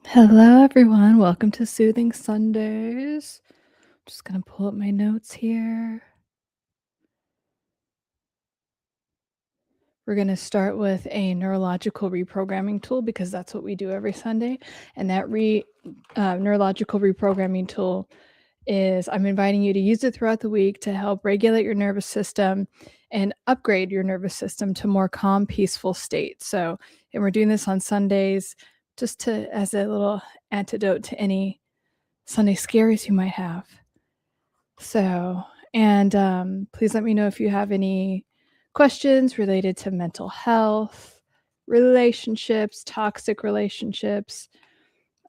Hello, everyone. Welcome to Soothing Sundays. Just going to pull up my notes here. We're going to start with a neurological reprogramming tool because that's what we do every Sunday. And that neurological reprogramming tool is I'm inviting you to use it throughout the week to help regulate your nervous system and upgrade your nervous system to more calm, peaceful state. And we're doing this on Sundays just as a little antidote to any Sunday scaries you might have. Please let me know if you have any questions related to mental health, relationships, toxic relationships.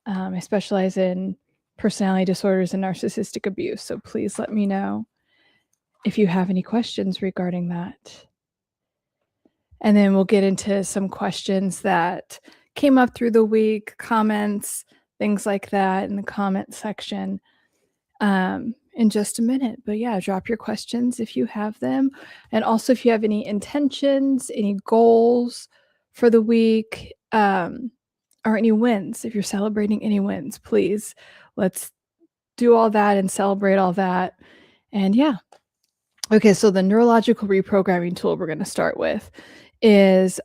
I specialize in personality disorders and narcissistic abuse, so please let me know if you have any questions regarding that. And then we'll get into some questions that came up through the week, comments, things like that in the comment section. In just a minute. But yeah, drop your questions if you have them. And also if you have any intentions, any goals for the week, or any wins, if you're celebrating any wins, please let's do all that and celebrate all that. And yeah. Okay, so the neurological reprogramming tool we're going to start with is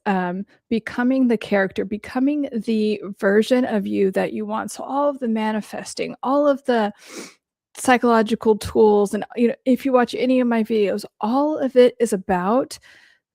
becoming the character, becoming the version of you that you want. So all of the manifesting, all of the psychological tools, and if you watch any of my videos, all of it is about,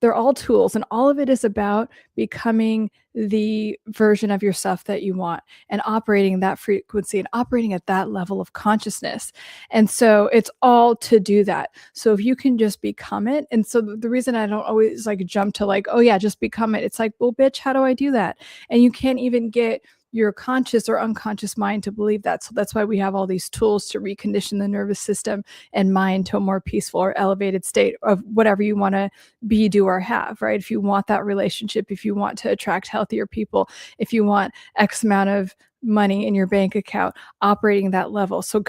they're all tools, and all of it is about becoming the version of yourself that you want and operating that frequency and operating at that level of consciousness. And so it's all to do that. So if you can just become it. And so the reason I don't always jump to oh yeah, just become it. It's like, well, bitch, how do I do that? And you can't even get your conscious or unconscious mind to believe that. So that's why we have all these tools to recondition the nervous system and mind to a more peaceful or elevated state of whatever you want to be, do, or have, right? If you want that relationship, if you want to attract healthier people, if you want X amount of money in your bank account, operating that level. So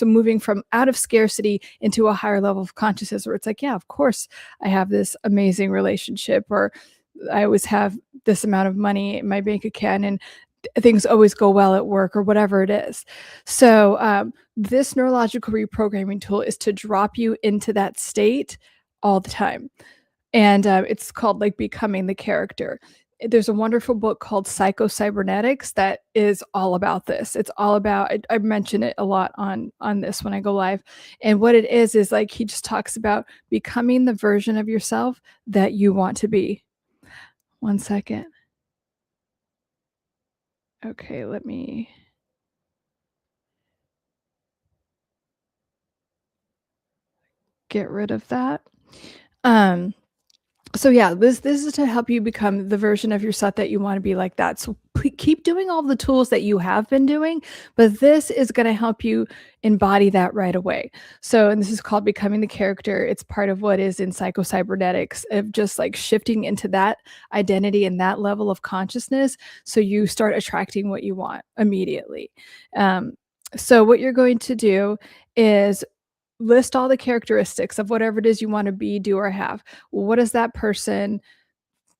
moving from out of scarcity into a higher level of consciousness where it's like, yeah, of course I have this amazing relationship, or I always have this amount of money in my bank account, and things always go well at work, or whatever it is. So this neurological reprogramming tool is to drop you into that state all the time. And it's called becoming the character. There's a wonderful book called Psycho-Cybernetics that is all about this. It's all about, I mention it a lot on this when I go live. And what it is he just talks about becoming the version of yourself that you want to be. One second. Okay, let me get rid of that. So yeah, this is to help you become the version of yourself that you want to be, like that. So keep doing all the tools that you have been doing, but this is going to help you embody that right away. So, and this is called becoming the character. It's part of what is in Psycho-Cybernetics, of just shifting into that identity and that level of consciousness, so you start attracting what you want immediately. So what you're going to do is list all the characteristics of whatever it is you want to be, do, or have. Well, what does that person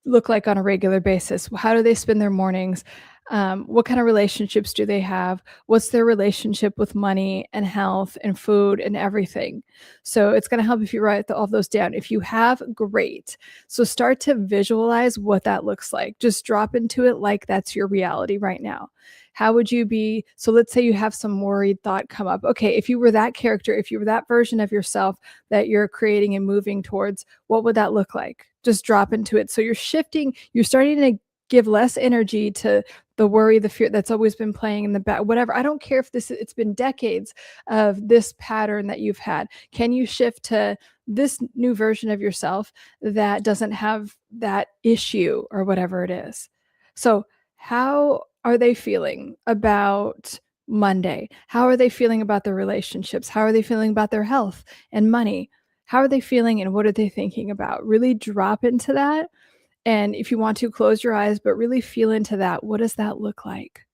look like on a regular basis? How do they spend their mornings? What kind of relationships do they have? What's their relationship with money and health and food and everything? So it's going to help if you write all those down. If you have, great. So start to visualize what that looks like. Just drop into it like that's your reality right now. How would you be? So let's say you have some worried thought come up. Okay, if you were that character, if you were that version of yourself that you're creating and moving towards, what would that look like? Just drop into it. So you're shifting, you're starting to give less energy to the worry, the fear that's always been playing in the back, whatever. I don't care if it's been decades of this pattern that you've had. Can you shift to this new version of yourself that doesn't have that issue or whatever it is? So how are they feeling about Monday? How are they feeling about their relationships? How are they feeling about their health and money? How are they feeling and what are they thinking about? Really drop into that. And if you want to, close your eyes, but really feel into that. What does that look like?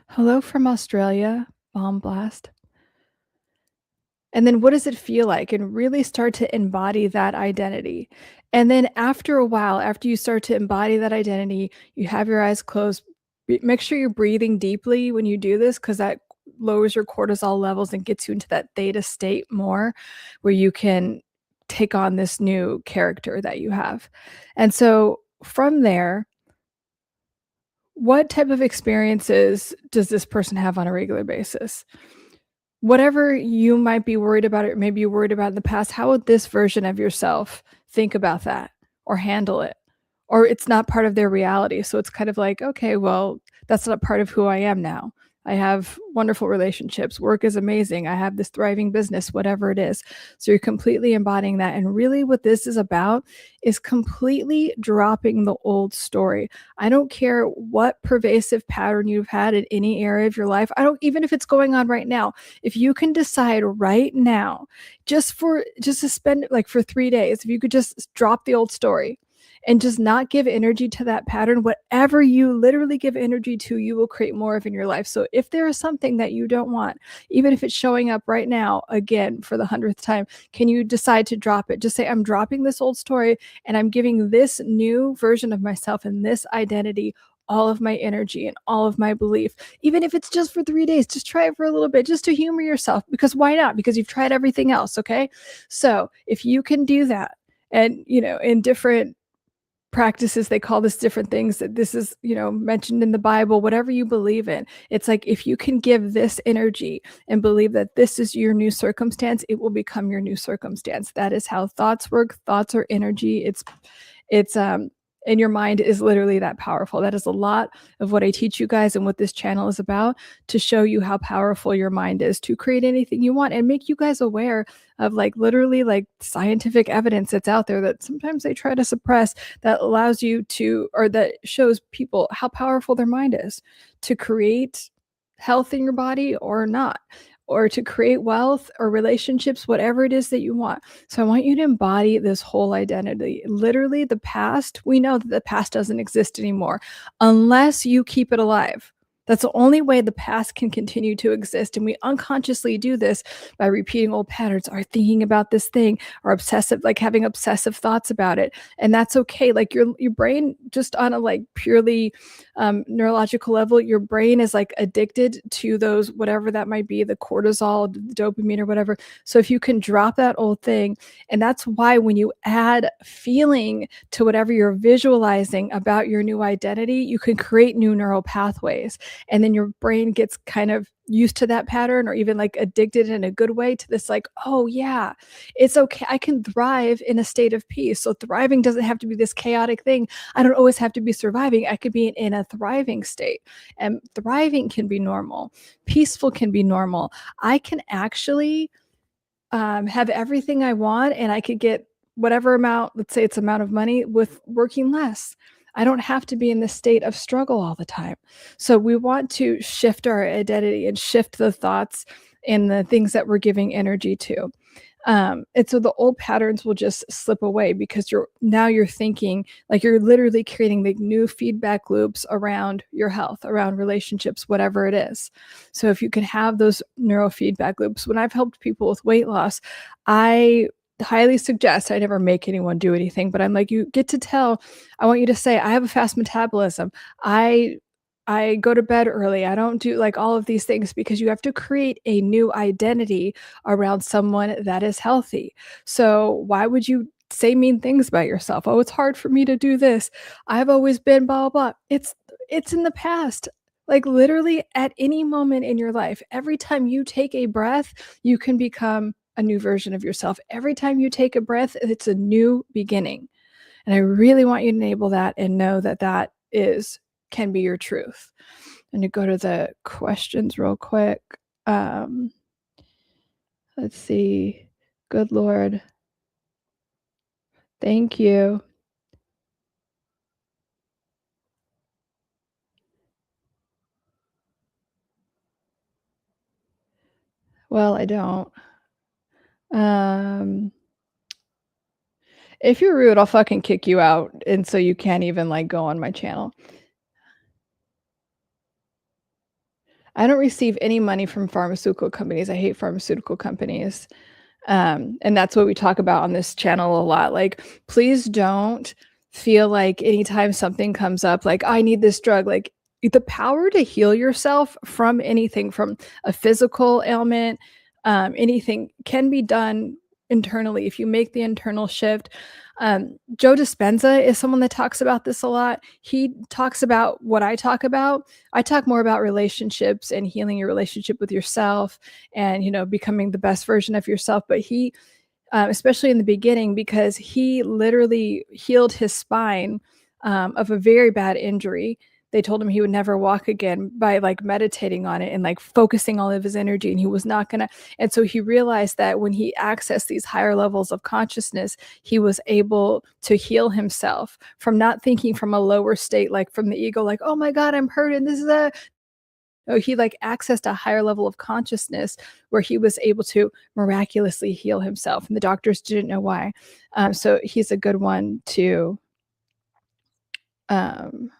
Hello from Australia, bomb blast. And then what does it feel like? And really start to embody that identity. And then after a while, after you start to embody that identity, you have your eyes closed. Make sure you're breathing deeply when you do this because that lowers your cortisol levels and gets you into that theta state more where you can take on this new character that you have. And so from there, what type of experiences does this person have on a regular basis? Whatever you might be worried about or maybe you're worried about in the past, how would this version of yourself think about that or handle it? Or it's not part of their reality. So it's kind of like, okay, well, that's not part of who I am now. I have wonderful relationships. Work is amazing. I have this thriving business, whatever it is. So you're completely embodying that. And really, what this is about is completely dropping the old story. I don't care what pervasive pattern you've had in any area of your life. I don't, even if it's going on right now, if you can decide right now, just to spend like for 3 days, if you could just drop the old story and just not give energy to that pattern, whatever you literally give energy to, you will create more of in your life. So if there is something that you don't want, even if it's showing up right now, again, for the 100th time, can you decide to drop it? Just say, I'm dropping this old story and I'm giving this new version of myself and this identity all of my energy and all of my belief. Even if it's just for 3 days, just try it for a little bit, just to humor yourself, because why not? Because you've tried everything else. Okay. So if you can do that, and in different practices, they call this different things, that this is mentioned in the Bible, whatever you believe in, it's like if you can give this energy and believe that this is your new circumstance, it will become your new circumstance. That is how thoughts work. Thoughts are energy. It's and your mind is literally that powerful. That is a lot of what I teach you guys and what this channel is about, to show you how powerful your mind is to create anything you want and make you guys aware of literally scientific evidence that's out there that sometimes they try to suppress, that allows you to, or that shows people how powerful their mind is to create health in your body or not, or to create wealth or relationships, whatever it is that you want. So I want you to embody this whole identity. Literally, the past, we know that the past doesn't exist anymore unless you keep it alive. That's the only way the past can continue to exist. And we unconsciously do this by repeating old patterns, or thinking about this thing, or having obsessive thoughts about it. And that's okay. Your brain, just on a purely neurological level, your brain is addicted to those, whatever that might be, the cortisol, the dopamine, or whatever. So if you can drop that old thing, and that's why when you add feeling to whatever you're visualizing about your new identity, you can create new neural pathways. And then your brain gets kind of used to that pattern, or even addicted in a good way to this, oh yeah, it's okay, I can thrive in a state of peace. So thriving doesn't have to be this chaotic thing. I don't always have to be surviving. I could be in a thriving state, and thriving can be normal. Peaceful can be normal. I can actually have everything I want, and I could get whatever amount, let's say it's amount of money, with working less. I don't have to be in this state of struggle all the time. So we want to shift our identity and shift the thoughts and the things that we're giving energy to. And so the old patterns will just slip away, because you're thinking, you're literally creating new feedback loops around your health, around relationships, whatever it is. So if you can have those neurofeedback loops, when I've helped people with weight loss, I highly suggest, I never make anyone do anything, but I'm like, you get to tell, I want you to say, I have a fast metabolism. I go to bed early. I don't do all of these things, because you have to create a new identity around someone that is healthy. So why would you say mean things about yourself? Oh, it's hard for me to do this. I've always been blah, blah, blah. It's in the past. Literally at any moment in your life, every time you take a breath, you can become a new version of yourself. Every time you take a breath, it's a new beginning. And I really want you to enable that and know that that can be your truth. And to go to the questions real quick. Let's see. Good Lord. Thank you. Well, I don't. If you're rude, I'll fucking kick you out, and so you can't even go on my channel. I don't receive any money from pharmaceutical companies. I hate pharmaceutical companies. And that's what we talk about on this channel a lot. Like, please don't feel like anytime something comes up, like, I need this drug, like, the power to heal yourself from anything, from a physical ailment, anything can be done internally if you make the internal shift. Joe Dispenza is someone that talks about this a lot. He talks about what I talk about. I talk more about relationships and healing your relationship with yourself and, becoming the best version of yourself. But he, especially in the beginning, because he literally healed his spine of a very bad injury. They told him he would never walk again by like meditating on it and like focusing all of his energy, and he was not gonna. And so he realized that when he accessed these higher levels of consciousness, he was able to heal himself from not thinking from a lower state, like from the ego, like, oh my God, I'm hurt and this is a. Oh, he like accessed a higher level of consciousness where he was able to miraculously heal himself, and the doctors didn't know why. So he's a good one um,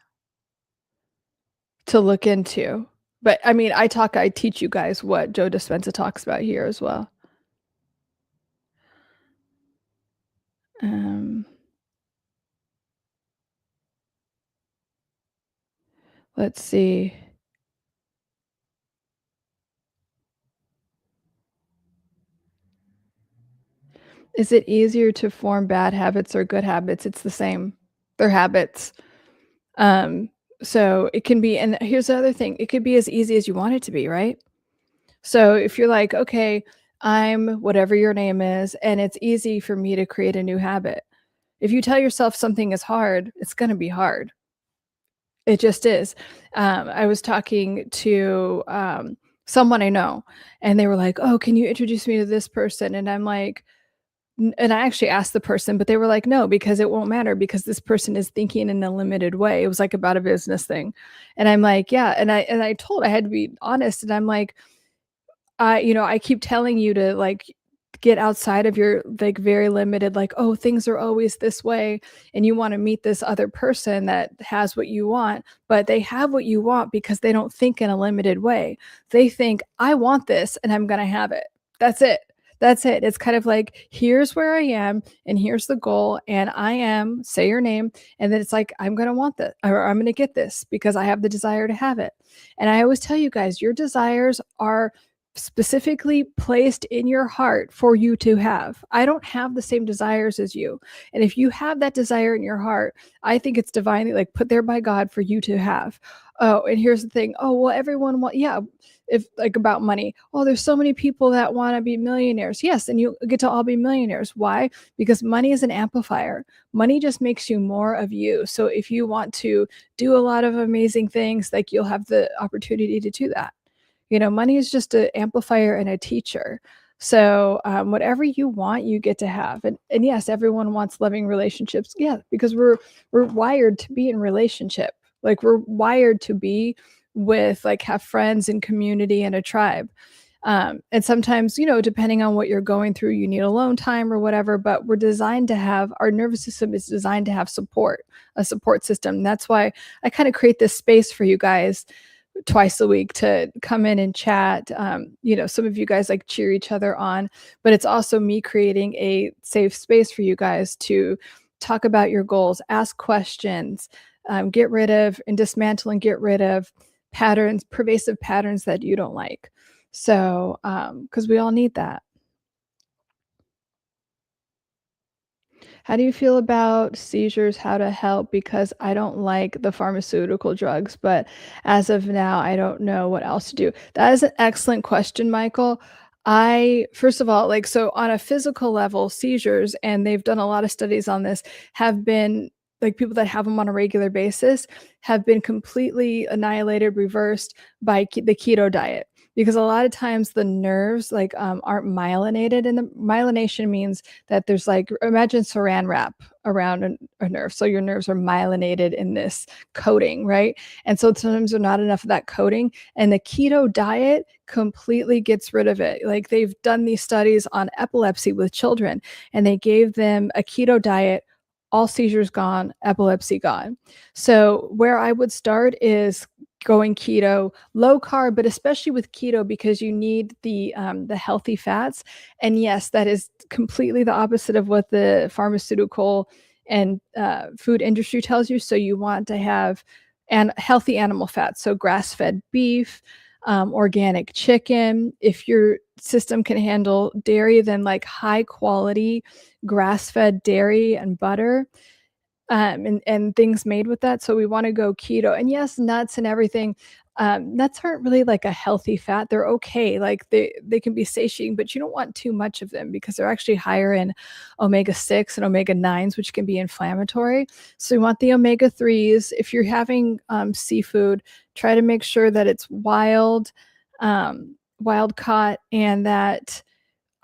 to look into. But I mean, I teach you guys what Joe Dispenza talks about here as well. Um, let's see. Is it easier to form bad habits or good habits? It's the same. They're habits. Um, so it can be, and here's the other thing, it could be as easy as you want it to be, right? So if you're like, okay, I'm whatever your name is, and it's easy for me to create a new habit. If you tell yourself something is hard, it's going to be hard. It just is. I was talking to someone I know, and they were like, "Oh, can you introduce me to this person?" And I'm like, and I actually asked the person, but they were like, "No, because it won't matter because this person is thinking in a limited way." It was like about a business thing, and I'm like, "Yeah," I had to be honest, and I'm like, I keep telling you to like get outside of your like very limited, like, oh, things are always this way. And you want to meet this other person that has what you want, but they have what you want because they don't think in a limited way. They think, I want this and I'm going to have it. That's it. That's it. It's kind of like, here's where I am and here's the goal. And I am, say your name. And then it's like, I'm going to want that or I'm going to get this because I have the desire to have it. And I always tell you guys, your desires are specifically placed in your heart for you to have. I don't have the same desires as you. And if you have that desire in your heart, I think it's divinely like put there by God for you to have. Oh, and here's the thing. Oh, well, everyone want, yeah, if like about money. Oh, there's so many people that want to be millionaires. Yes, and you get to all be millionaires. Why? Because money is an amplifier. Money just makes you more of you. So if you want to do a lot of amazing things, like you'll have the opportunity to do that. Money is just an amplifier and a teacher. So whatever you want, you get to have. And yes, everyone wants loving relationships. Yeah, because we're wired to be in relationship. Like we're wired to be with like have friends and community and a tribe. And sometimes, depending on what you're going through, you need alone time or whatever, but we're designed to have, our nervous system is designed to have support, a support system. That's why I kind of create this space for you guys twice a week to come in and chat. Some of you guys like cheer each other on, but it's also me creating a safe space for you guys to talk about your goals, ask questions, get rid of and dismantle and get rid of patterns, pervasive patterns that you don't like. So, because we all need that. How do you feel about seizures? How to help? Because I don't like the pharmaceutical drugs, but as of now, I don't know what else to do. That is an excellent question, Michael. First of all, like, so on a physical level, seizures, and they've done a lot of studies on this, have been like people that have them on a regular basis have been completely annihilated, reversed by the keto diet. Because a lot of times the nerves like aren't myelinated, and the myelination means that there's like, imagine saran wrap around a nerve. So your nerves are myelinated in this coating, right? And so sometimes there's not enough of that coating, and the keto diet completely gets rid of it. Like they've done these studies on epilepsy with children, and they gave them a keto diet, all seizures gone, epilepsy gone. So where I would start is going keto, low carb, but especially with keto because you need the healthy fats. And yes, that is completely the opposite of what the pharmaceutical and food industry tells you. So you want to have healthy animal fats, so grass-fed beef, organic chicken. If your system can handle dairy, then like high quality grass-fed dairy and butter, and things made with that. So we want to go keto. And yes, nuts and everything. Nuts aren't really like a healthy fat. They're okay. Like they can be satiating, but you don't want too much of them because they're actually higher in omega-6 and omega-9s, which can be inflammatory. So we want the omega-3s. If you're having seafood, try to make sure that it's wild caught, and that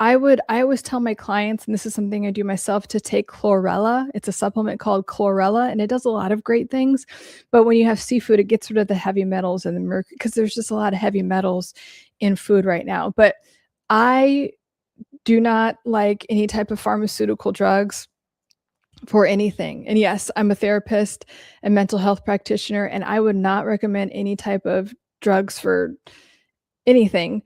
I always tell my clients, and this is something I do myself, to take chlorella. It's a supplement called chlorella, and it does a lot of great things. But when you have seafood, it gets rid of the heavy metals and the mercury because there's just a lot of heavy metals in food right now. But I do not like any type of pharmaceutical drugs for anything. And yes, I'm a therapist and mental health practitioner, and I would not recommend any type of drugs for anything,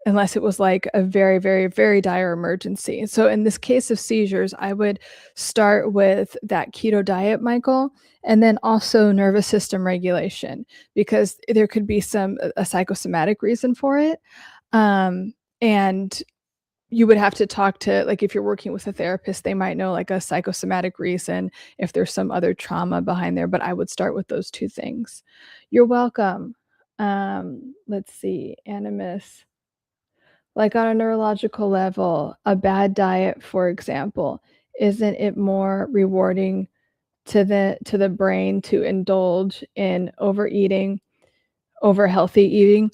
unless it was like a very, very, very dire emergency. So in this case of seizures, I would start with that keto diet, Michael, and then also nervous system regulation, because there could be a psychosomatic reason for it. And you would have to talk to, like, if you're working with a therapist, they might know like a psychosomatic reason if there's some other trauma behind there, but I would start with those two things. You're welcome. Let's see, animus. Like on a neurological level, a bad diet, for example, isn't it more rewarding to the brain to indulge in overeating over healthy eating?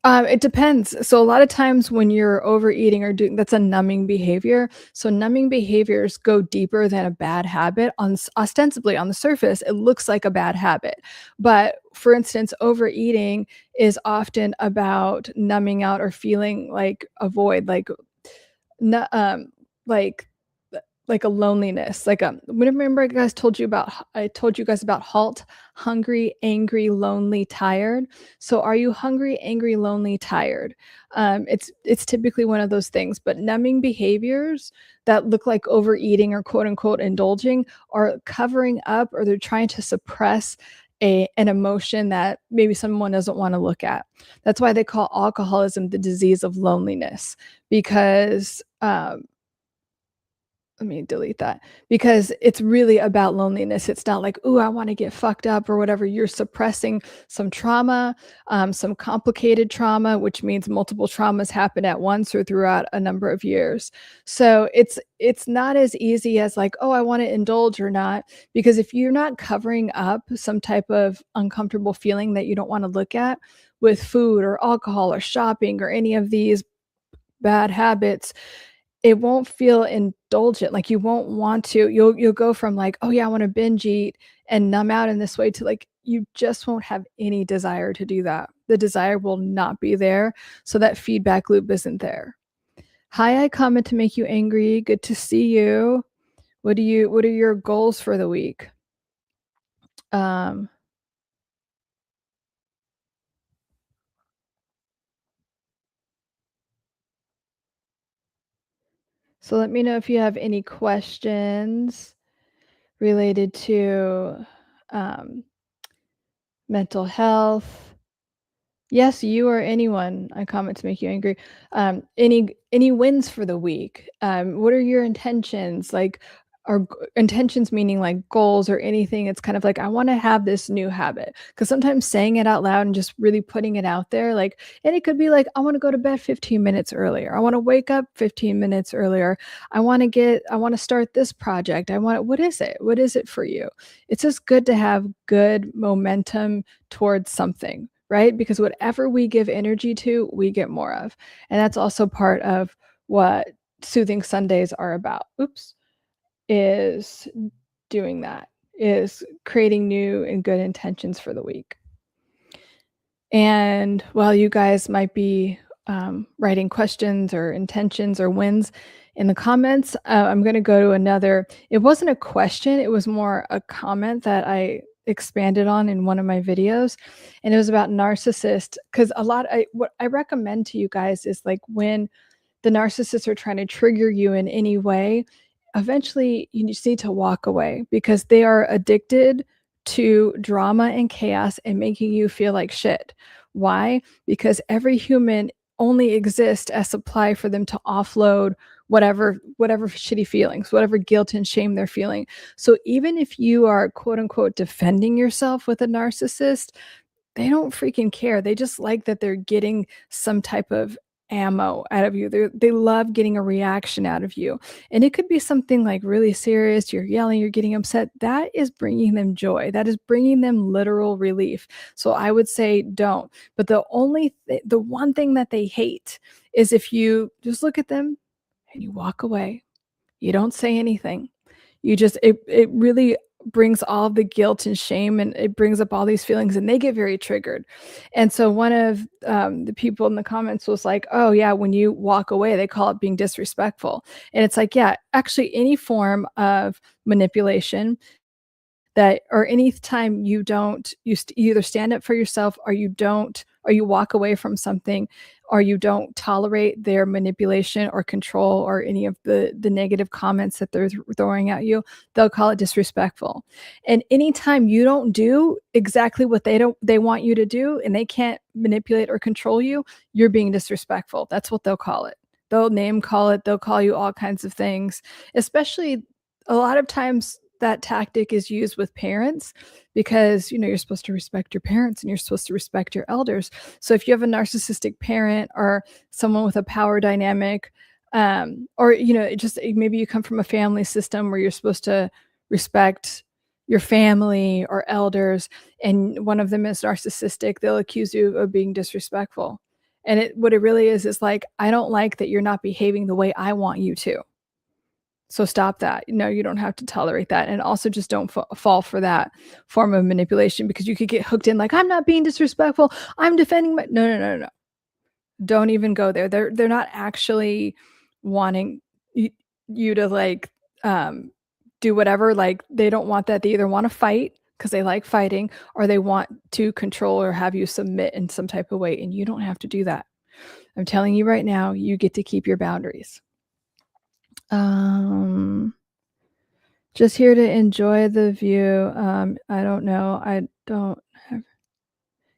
It depends. So a lot of times when you're overeating or doing, that's a numbing behavior. So numbing behaviors go deeper than a bad habit. Ostensibly on the surface, it looks like a bad habit. But for instance, overeating is often about numbing out or feeling like a void, like no, like like a loneliness, like remember I told you guys about HALT: hungry, angry, lonely, tired. So are you hungry, angry, lonely, tired? It's typically one of those things. But numbing behaviors that look like overeating or quote unquote indulging are covering up, or they're trying to suppress an emotion that maybe someone doesn't want to look at. That's why they call alcoholism the disease of loneliness, because let me delete that, because it's really about loneliness. It's not like, "Ooh, I wanna get fucked up," or whatever. You're suppressing some trauma, some complicated trauma, which means multiple traumas happen at once or throughout a number of years. So it's not as easy as like, "Oh, I wanna indulge or not," because if you're not covering up some type of uncomfortable feeling that you don't wanna look at with food or alcohol or shopping or any of these bad habits, it won't feel indulgent. Like, you won't want to, you'll go from like, "Oh yeah, I wanna binge eat and numb out in this way," to like, you just won't have any desire to do that. The desire will not be there, so that feedback loop isn't there. Hi, I comment to make you angry. Good to see you. What are your goals for the week? Um, so let me know if you have any questions related to, um, mental health. Yes, you or anyone, I comment to make you angry. Any wins for the week? What are your intentions? Like, are intentions meaning like goals or anything? It's kind of like, I want to have this new habit. Because sometimes saying it out loud and just really putting it out there, like, and it could be like, I want to go to bed 15 minutes earlier. I want to wake up 15 minutes earlier. I want to start this project. What is it? What is it for you? It's just good to have good momentum towards something, right? Because whatever we give energy to, we get more of. And that's also part of what Soothing Sundays are about. Oops, is doing that, is creating new and good intentions for the week. And while you guys might be writing questions or intentions or wins in the comments, I'm going to go to another. It wasn't a question, it was more a comment that I expanded on in one of my videos, and it was about narcissists. Because what I recommend to you guys is like when the narcissists are trying to trigger you in any way, eventually you just need to walk away because they are addicted to drama and chaos and making you feel like shit. Why? Because every human only exists as supply for them to offload whatever shitty feelings, whatever guilt and shame they're feeling. So even if you are quote unquote defending yourself with a narcissist, they don't freaking care. They just like that they're getting some type of ammo out of you. They love getting a reaction out of you. And it could be something like really serious. You're yelling, you're getting upset. That is bringing them joy. That is bringing them literal relief. So I would say don't. But the one thing that they hate is if you just look at them and you walk away. You don't say anything. It really brings all the guilt and shame, and it brings up all these feelings, and they get very triggered. And so one of the people in the comments was like, oh yeah, when you walk away, they call it being disrespectful. And it's like, yeah, actually any form of manipulation that, or anytime you don't, you either stand up for yourself or you don't, or you walk away from something, or you don't tolerate their manipulation or control or any of the negative comments that they're throwing at you, they'll call it disrespectful. And anytime you don't do exactly what they want you to do, and they can't manipulate or control you, you're being disrespectful. That's what they'll call it. They'll name call it. They'll call you all kinds of things, especially a lot of times that tactic is used with parents because you're supposed to respect your parents and you're supposed to respect your elders. So if you have a narcissistic parent or someone with a power dynamic, or just maybe you come from a family system where you're supposed to respect your family or elders, and one of them is narcissistic, they'll accuse you of being disrespectful. And what it really is like, I don't like that you're not behaving the way I want you to. So stop that. No, you don't have to tolerate that. And also just don't fall for that form of manipulation, because you could get hooked in like, I'm not being disrespectful, I'm defending my no. Don't even go there. They're not actually wanting you to like do whatever. Like, they don't want that. They either want to fight because they like fighting, or they want to control or have you submit in some type of way, and you don't have to do that. I'm telling you right now, you get to keep your boundaries. Just here to enjoy the view. I don't know.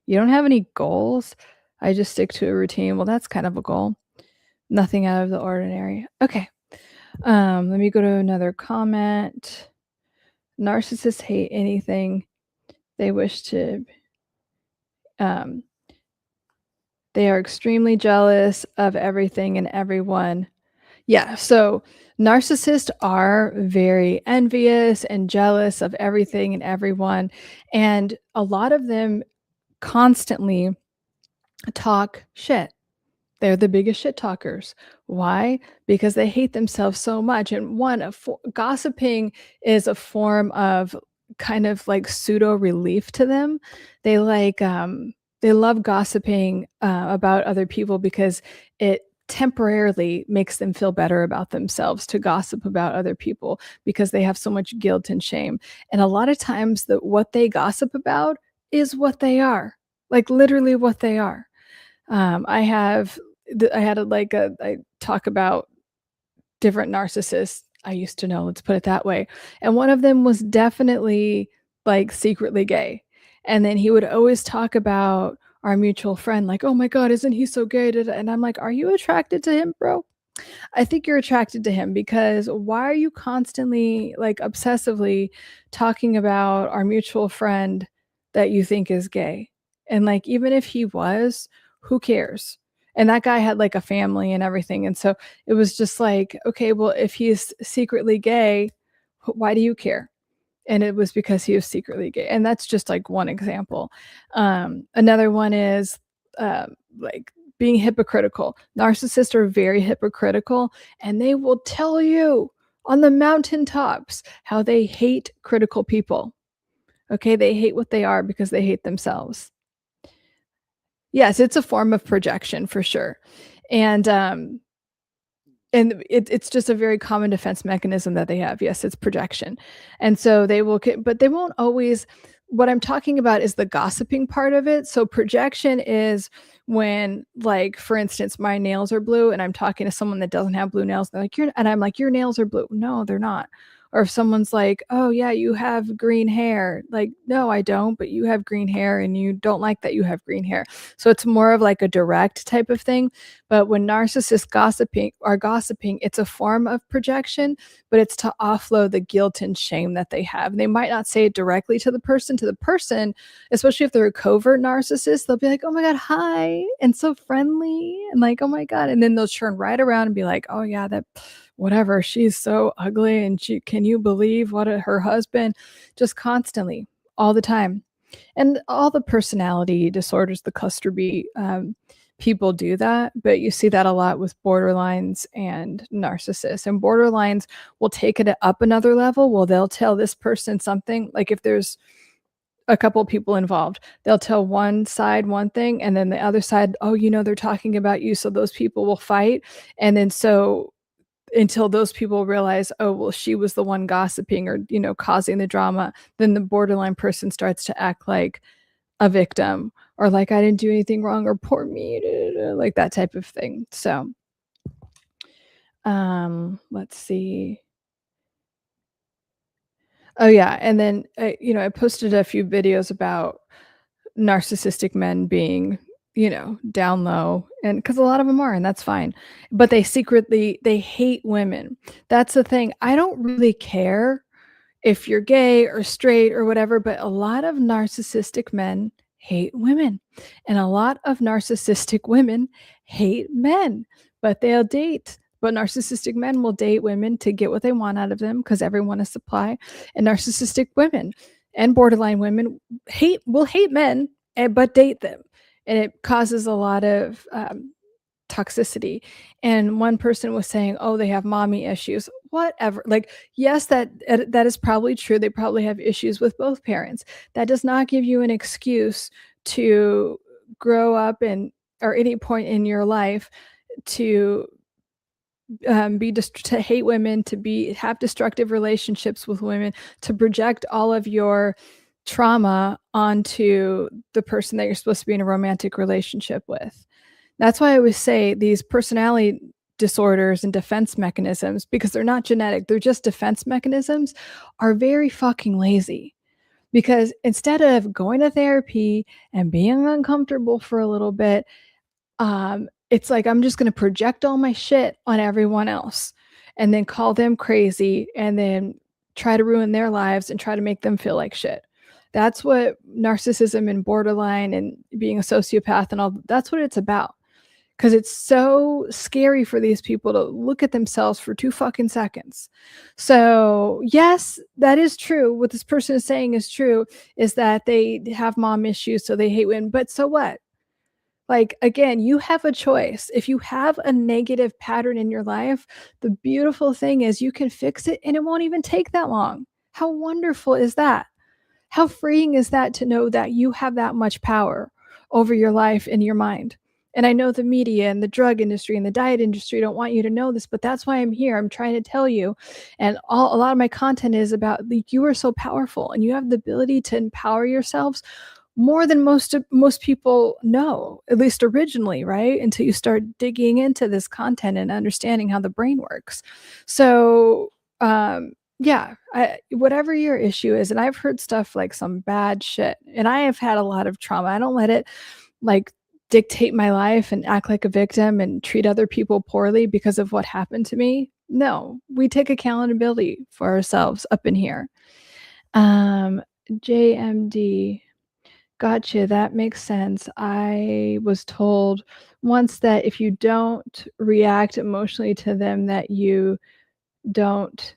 You don't have any goals? I just stick to a routine. Well, that's kind of a goal. Nothing out of the ordinary. Okay. Let me go to another comment. Narcissists hate anything they wish to. They are extremely jealous of everything and everyone. Yeah, so narcissists are very envious and jealous of everything and everyone. And a lot of them constantly talk shit. They're the biggest shit talkers. Why? Because they hate themselves so much. And gossiping is a form of kind of like pseudo relief to them. They love gossiping about other people because it temporarily makes them feel better about themselves to gossip about other people, because they have so much guilt and shame. And a lot of times what they gossip about is what they are, like literally what they are. I talk about different narcissists I used to know, let's put it that way. And one of them was definitely like secretly gay. And then he would always talk about our mutual friend, like, oh my God, isn't he so gay? And I'm like, are you attracted to him, bro? I think you're attracted to him, because why are you constantly, like, obsessively talking about our mutual friend that you think is gay? And like, even if he was, who cares? And that guy had like a family and everything. And so it was just like, okay, well, if he's secretly gay, why do you care? And it was because he was secretly gay. And that's just like one example. Another one is like being hypocritical. Narcissists are very hypocritical, and they will tell you on the mountaintops how they hate critical people. Okay, they hate what they are because they hate themselves. Yes, it's a form of projection for sure. And it's just a very common defense mechanism that they have. Yes, it's projection. And so they will, but they won't always what I'm talking about is the gossiping part of it. So projection is when, like, for instance, my nails are blue and I'm talking to someone that doesn't have blue nails. They're like, I'm like, your nails are blue. No, they're not. Or if someone's like, oh yeah, you have green hair. Like, no, I don't, but you have green hair and you don't like that you have green hair. So it's more of like a direct type of thing. But when narcissists are gossiping, it's a form of projection, but it's to offload the guilt and shame that they have. And they might not say it directly to the person, especially if they're a covert narcissist. They'll be like, oh my God, hi, and so friendly, and like, oh my God. And then they'll turn right around and be like, oh yeah, that whatever, she's so ugly, and can you believe her husband, just constantly, all the time. And all the personality disorders, the cluster B, people do that, but you see that a lot with borderlines and narcissists. And borderlines will take it up another level. Well, they'll tell this person something, like if there's a couple of people involved, they'll tell one side one thing, and then the other side, oh, they're talking about you, so those people will fight. And then so until those people realize, oh, well, she was the one gossiping or, causing the drama, then the borderline person starts to act like a victim, or like, I didn't do anything wrong, or poor me, like that type of thing. So, let's see. Oh yeah. And then, I posted a few videos about narcissistic men being, down low, and because a lot of them are, and that's fine. But they hate women. That's the thing. I don't really care if you're gay or straight or whatever, but a lot of narcissistic men hate women. And a lot of narcissistic women hate men, but they'll date. But narcissistic men will date women to get what they want out of them, because everyone is supply. And narcissistic women and borderline women will hate men, but date them. And it causes a lot of toxicity. And one person was saying, oh, they have mommy issues, whatever. Like, yes, that is probably true. They probably have issues with both parents. That does not give you an excuse to grow up or any point in your life to to hate women, to have destructive relationships with women, to project all of your trauma onto the person that you're supposed to be in a romantic relationship with. That's why I always say these personality disorders and defense mechanisms, because they're not genetic, they're just defense mechanisms, are very fucking lazy. Because instead of going to therapy and being uncomfortable for a little bit, it's like, I'm just going to project all my shit on everyone else and then call them crazy and then try to ruin their lives and try to make them feel like shit. That's what narcissism and borderline and being a sociopath and all, that's what it's about. Because it's so scary for these people to look at themselves for 2 fucking seconds. So yes, that is true. What this person is saying is true, is that they have mom issues, so they hate women. But so what? Like, again, you have a choice. If you have a negative pattern in your life, the beautiful thing is you can fix it and it won't even take that long. How wonderful is that? How freeing is that to know that you have that much power over your life and your mind? And I know the media and the drug industry and the diet industry don't want you to know this, but that's why I'm here. I'm trying to tell you. And a lot of my content is about, like, you are so powerful and you have the ability to empower yourselves more than most people know, at least originally, right? Until you start digging into this content and understanding how the brain works. So, yeah, whatever your issue is, and I've heard stuff like some bad shit, and I have had a lot of trauma. I don't let it like dictate my life and act like a victim and treat other people poorly because of what happened to me. No, we take accountability for ourselves up in here. JMD. Gotcha, that makes sense. I was told once that if you don't react emotionally to them, don't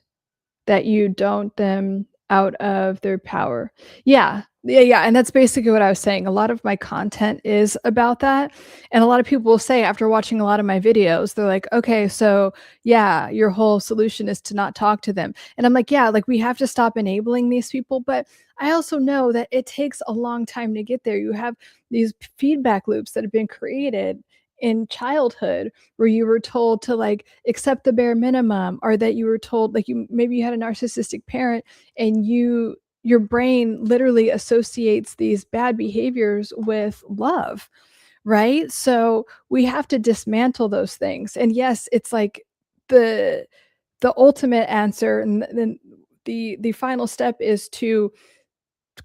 you don't them out of their power. Yeah, and that's basically what I was saying. A lot of my content is about that, and a lot of people will say after watching a lot of my videos, they're like, "Okay, so yeah, your whole solution is to not talk to them." And I'm like, "Yeah, like we have to stop enabling these people, but I also know that it takes a long time to get there. You have these feedback loops that have been created in childhood where you were told to like accept the bare minimum, or that you were told, like, maybe you had a narcissistic parent and you your brain literally associates these bad behaviors with love, right? So we have to dismantle those things. And yes, it's like the the ultimate answer, and then the final step is to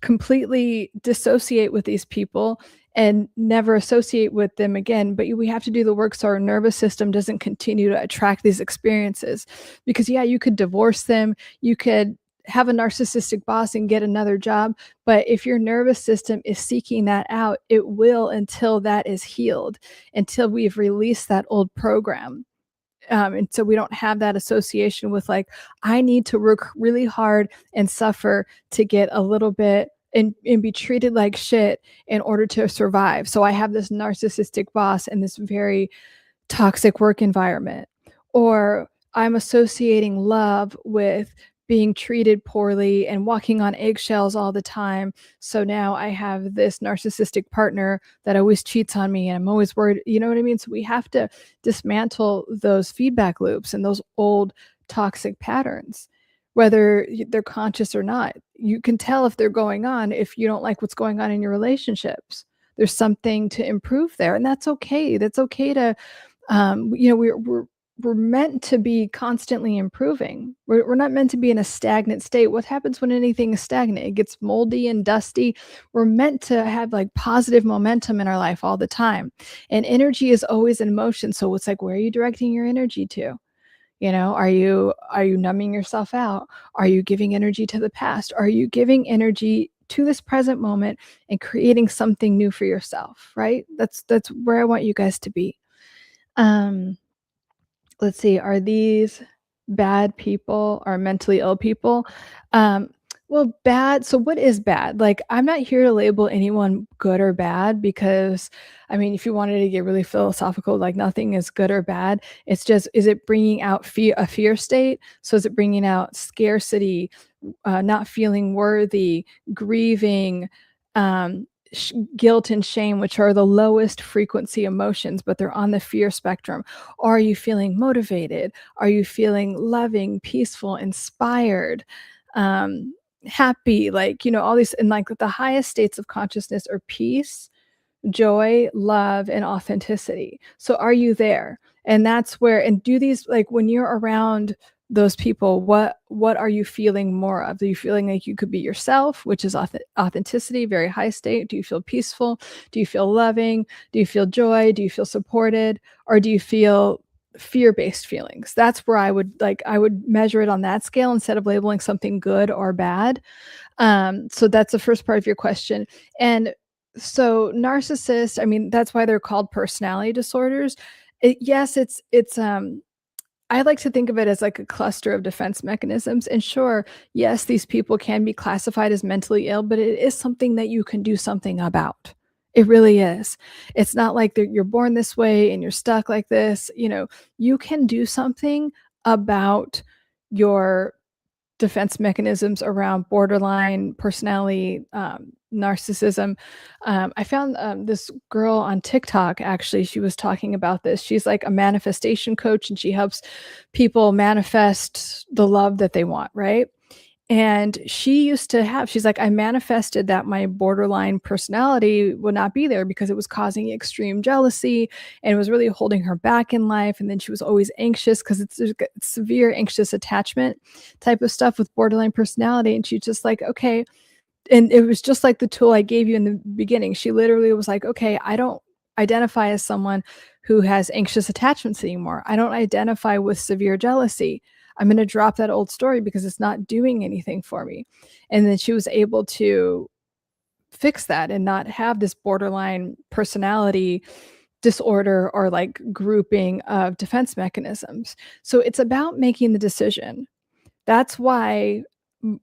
completely dissociate with these people and never associate with them again. But we have to do the work so our nervous system doesn't continue to attract these experiences. Because, yeah, you could divorce them, you could have a narcissistic boss and get another job. But if your nervous system is seeking that out, it will until that is healed, until we've released that old program. And so we don't have that association with like, I need to work really hard and suffer to get a little bit and be treated like shit in order to survive. So I have this narcissistic boss and this very toxic work environment. Or I'm associating love with being treated poorly and walking on eggshells all the time. So now I have this narcissistic partner that always cheats on me and I'm always worried. You know what I mean? So we have to dismantle those feedback loops and those old toxic patterns, whether they're conscious or not. You can tell if they're going on if you don't like what's going on in your relationships. There's something to improve there, and that's okay. That's okay to we're meant to be constantly improving. We're not meant to be in a stagnant state. What happens when anything is stagnant? It gets moldy and dusty. We're meant to have like positive momentum in our life all the time. And energy is always in motion. So it's like, where are you directing your energy to? Are you numbing yourself out? Are you giving energy to the past? Are you giving energy to this present moment and creating something new for yourself, right? That's where I want you guys to be. Um, let's see, are these bad people or mentally ill people? Um, well, bad. So, what is bad? Like, I'm not here to label anyone good or bad because, I mean, if you wanted to get really philosophical, like nothing is good or bad. It's just, is it bringing out a fear state? So, is it bringing out scarcity, not feeling worthy, grieving, um, guilt and shame, which are the lowest frequency emotions, but they're on the fear spectrum? Are you feeling motivated? Are you feeling loving, peaceful, inspired, happy? Like, all these, and like the highest states of consciousness are peace, joy, love, and authenticity. So are you there? And that's where, and do these, like when you're around those people, what are you feeling more of? Are you feeling like you could be yourself, which is authenticity, very high state? Do you feel peaceful? Do you feel loving? Do you feel joy? Do you feel supported? Or do you feel fear-based feelings? That's where I would measure it on that scale instead of labeling something good or bad. So that's the first part of your question. And so narcissists, I mean, that's why they're called personality disorders. Yes, it's I like to think of it as like a cluster of defense mechanisms. And sure, yes, these people can be classified as mentally ill, but it is something that you can do something about. It really is. It's not like you're born this way and you're stuck like this. You can do something about your defense mechanisms around borderline personality, narcissism. I found this girl on TikTok, actually, she was talking about this. She's like a manifestation coach and she helps people manifest the love that they want, right? And she's like, I manifested that my borderline personality would not be there because it was causing extreme jealousy and it was really holding her back in life. And then she was always anxious because it's severe anxious attachment type of stuff with borderline personality. And she's just like, okay. And it was just like the tool I gave you in the beginning. She literally was like, okay, I don't identify as someone who has anxious attachments anymore. I don't identify with severe jealousy. I'm going to drop that old story because it's not doing anything for me. And then she was able to fix that and not have this borderline personality disorder or like grouping of defense mechanisms. So it's about making the decision. That's why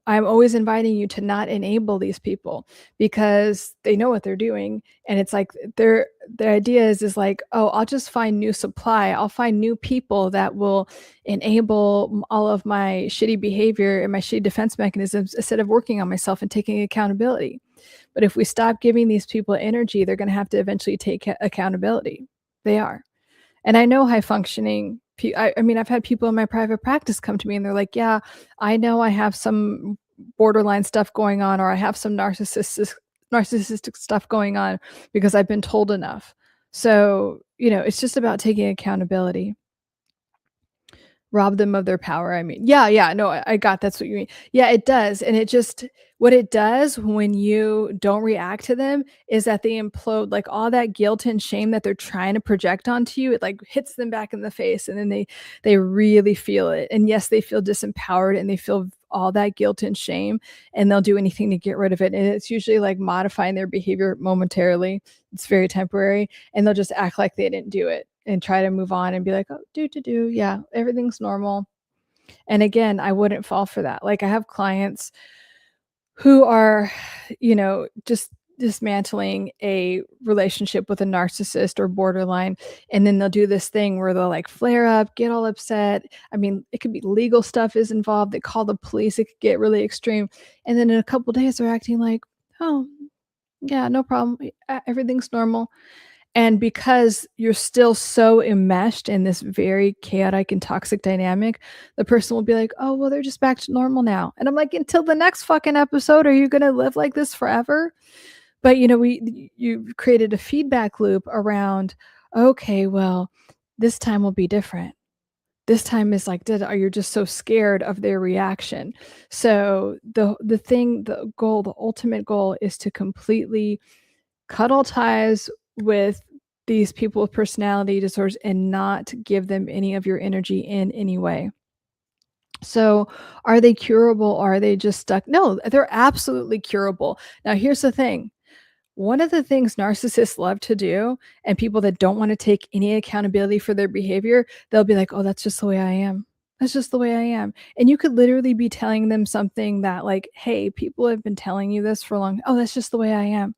I'm always inviting you to not enable these people because they know what they're doing. And it's like the idea is like, oh, I'll just find new supply. I'll find new people that will enable all of my shitty behavior and my shitty defense mechanisms instead of working on myself and taking accountability. But if we stop giving these people energy, they're going to have to eventually take accountability. They are. And I know high functioning, I mean, I've had people in my private practice come to me and they're like, yeah, I know I have some borderline stuff going on, or I have some narcissistic stuff going on because I've been told enough. So, it's just about taking accountability. Rob them of their power, I mean. Yeah, no, I got that's what you mean. Yeah, it does, and what it does when you don't react to them is that they implode, like, all that guilt and shame that they're trying to project onto you, it, like, hits them back in the face, and then they really feel it, and yes, they feel disempowered, and they feel all that guilt and shame, and they'll do anything to get rid of it, and it's usually, like, modifying their behavior momentarily. It's very temporary, and they'll just act like they didn't do it and try to move on and be like, "Oh, do. Yeah, everything's normal." And again, I wouldn't fall for that. Like, I have clients who are, just dismantling a relationship with a narcissist or borderline, and then they'll do this thing where they'll, like, flare up, get all upset. I mean, it could be legal stuff is involved. They call the police. It could get really extreme. And then in a couple days, they're acting like, "Oh, yeah, no problem. Everything's normal." And because you're still so enmeshed in this very chaotic and toxic dynamic, the person will be like, "Oh, well, they're just back to normal now." And I'm like, "Until the next fucking episode, are you gonna live like this forever?" But, you've created a feedback loop around, "Okay, well, this time will be different. This time is like, are you just so scared of their reaction?" So the ultimate goal is to completely cut all ties with these people with personality disorders and not give them any of your energy in any way. So, are they curable or are they just stuck? No, they're absolutely curable. Now, here's the thing. One of the things narcissists love to do, and people that don't want to take any accountability for their behavior, they'll be like, "Oh, that's just the way I am. That's just the way I am." And you could literally be telling them something that, like, "Hey, people have been telling you this for a long. Oh, that's just the way I am."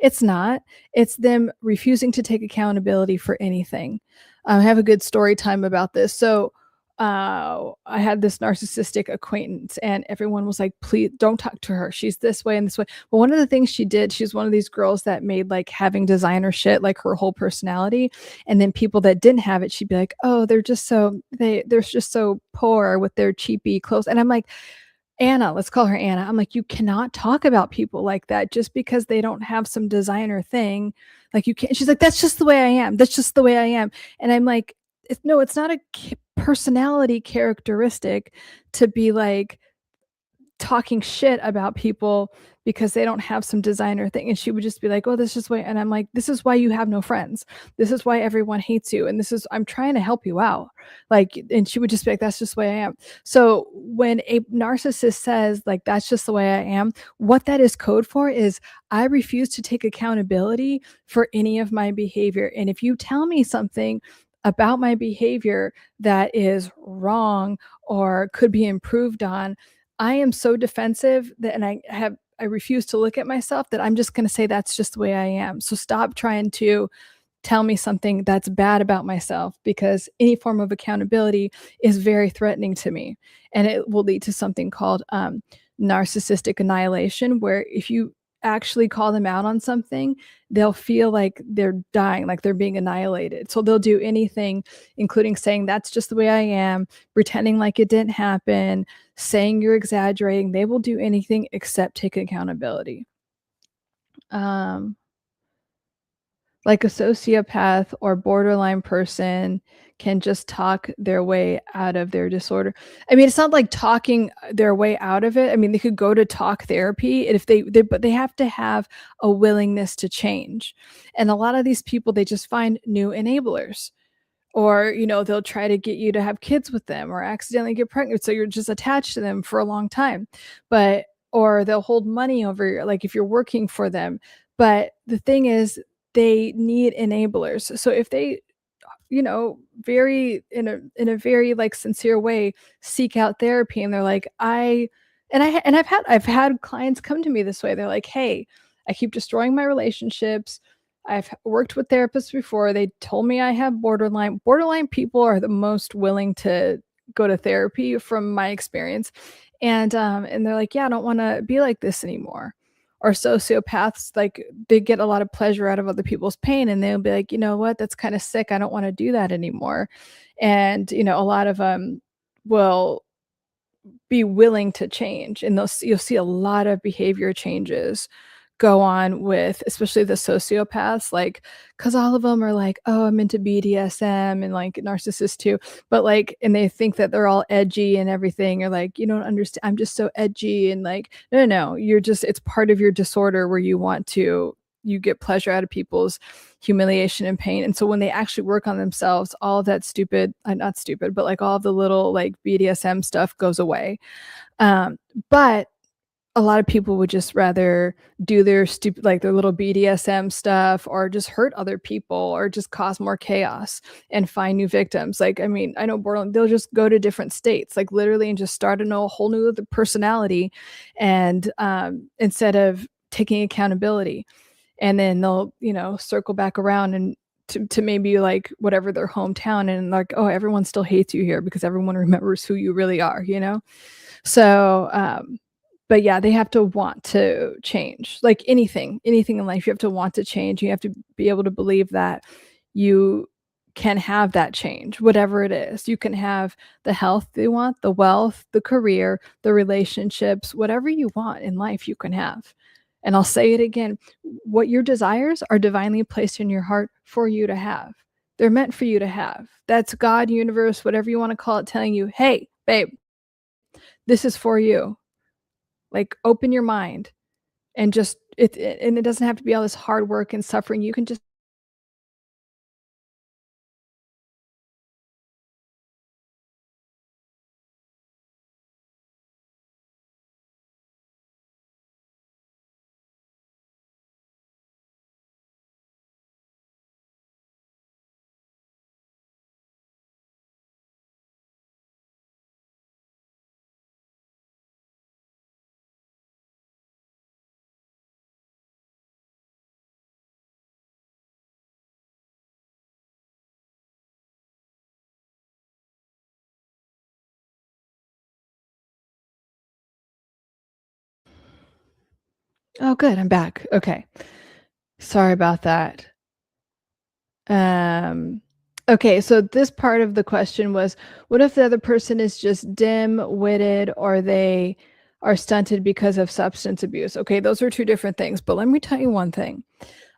It's not. It's them refusing to take accountability for anything. I have a good story time about this. So, I had this narcissistic acquaintance, and everyone was like, "Please don't talk to her. She's this way and this way." But one of the things she did, she's one of these girls that made, like, having designer shit like her whole personality. And then people that didn't have it, she'd be like, "Oh, they're just so poor with their cheapy clothes." And I'm like, Anna, let's call her Anna. I'm like, "You cannot talk about people like that just because they don't have some designer thing. Like, you can't." She's like, "That's just the way I am. That's just the way I am." And I'm like, No, it's not a personality characteristic to be like, talking shit about people because they don't have some designer thing. And she would just be like, "Oh, this is why." And I'm like, "This is why you have no friends. This is why everyone hates you. And I'm trying to help you out." Like, and she would just be like, "That's just the way I am." So when a narcissist says, like, "That's just the way I am," what that is code for is, I refuse to take accountability for any of my behavior. And if you tell me something about my behavior that is wrong or could be improved on, I am so defensive that, and I refuse to look at myself, that I'm just going to say that's just the way I am. So stop trying to tell me something that's bad about myself, because any form of accountability is very threatening to me, and it will lead to something called narcissistic annihilation, where if you actually call them out on something, they'll feel like they're dying, like they're being annihilated. So they'll do anything, including saying that's just the way I am, pretending like it didn't happen, saying you're exaggerating. They will do anything except take accountability. Um, like a sociopath or borderline person can just talk their way out of their disorder. I mean, it's not like talking their way out of it. I mean, they could go to talk therapy, and if but they have to have a willingness to change. And a lot of these people, they just find new enablers, or, they'll try to get you to have kids with them or accidentally get pregnant, so you're just attached to them for a long time. But or they'll hold money over like, if you're working for them. But the thing is, they need enablers. So if they, very in a very, like, sincere way, seek out therapy, and they're like, I've had clients come to me this way. They're like, "Hey, I keep destroying my relationships. I've worked with therapists before. They told me I have borderline." Borderline people are the most willing to go to therapy from my experience. And they're like, "Yeah, I don't want to be like this anymore." Or sociopaths, like, they get a lot of pleasure out of other people's pain, and they'll be like, "You know what? That's kind of sick. I don't want to do that anymore." And, a lot of will be willing to change, and you'll see a lot of behavior changes go on with especially the sociopaths, like, because all of them are like, "Oh, I'm into BDSM," and, like, narcissists too, but, like, and they think that they're all edgy and everything, or like, "You don't understand, I'm just so edgy," and like, no, no, no, you're just it's part of your disorder where you get pleasure out of people's humiliation and pain, and so when they actually work on themselves, all of that stupid not stupid, but, like, all of the little, like, BDSM stuff goes away. But a lot of people would just rather do their stupid like, their little BDSM stuff or just hurt other people or just cause more chaos and find new victims. Like, I mean, I know borderline they'll just go to different states, like, literally, and just start a whole new other personality, and, instead of taking accountability. And then they'll, circle back around and to maybe, like, whatever their hometown, and, like, "Oh, everyone still hates you here because everyone remembers who you really are," you know? So, but yeah, they have to want to change. Like anything in life, you have to want to change. You have to be able to believe that you can have that change, whatever it is. You can have the health you want, the wealth, the career, the relationships, whatever you want in life, you can have. And I'll say it again, what your desires are divinely placed in your heart for you to have. They're meant for you to have. That's God, universe, whatever you want to call it, telling you, hey, babe, this is for you. Like, open your mind and just and it doesn't have to be all this hard work and suffering. You can just oh, good, I'm back. Okay. Sorry about that. Um, okay, so this part of the question was, what if the other person is just dim-witted or they are stunted because of substance abuse? Okay, those are 2 different things, but let me tell you one thing.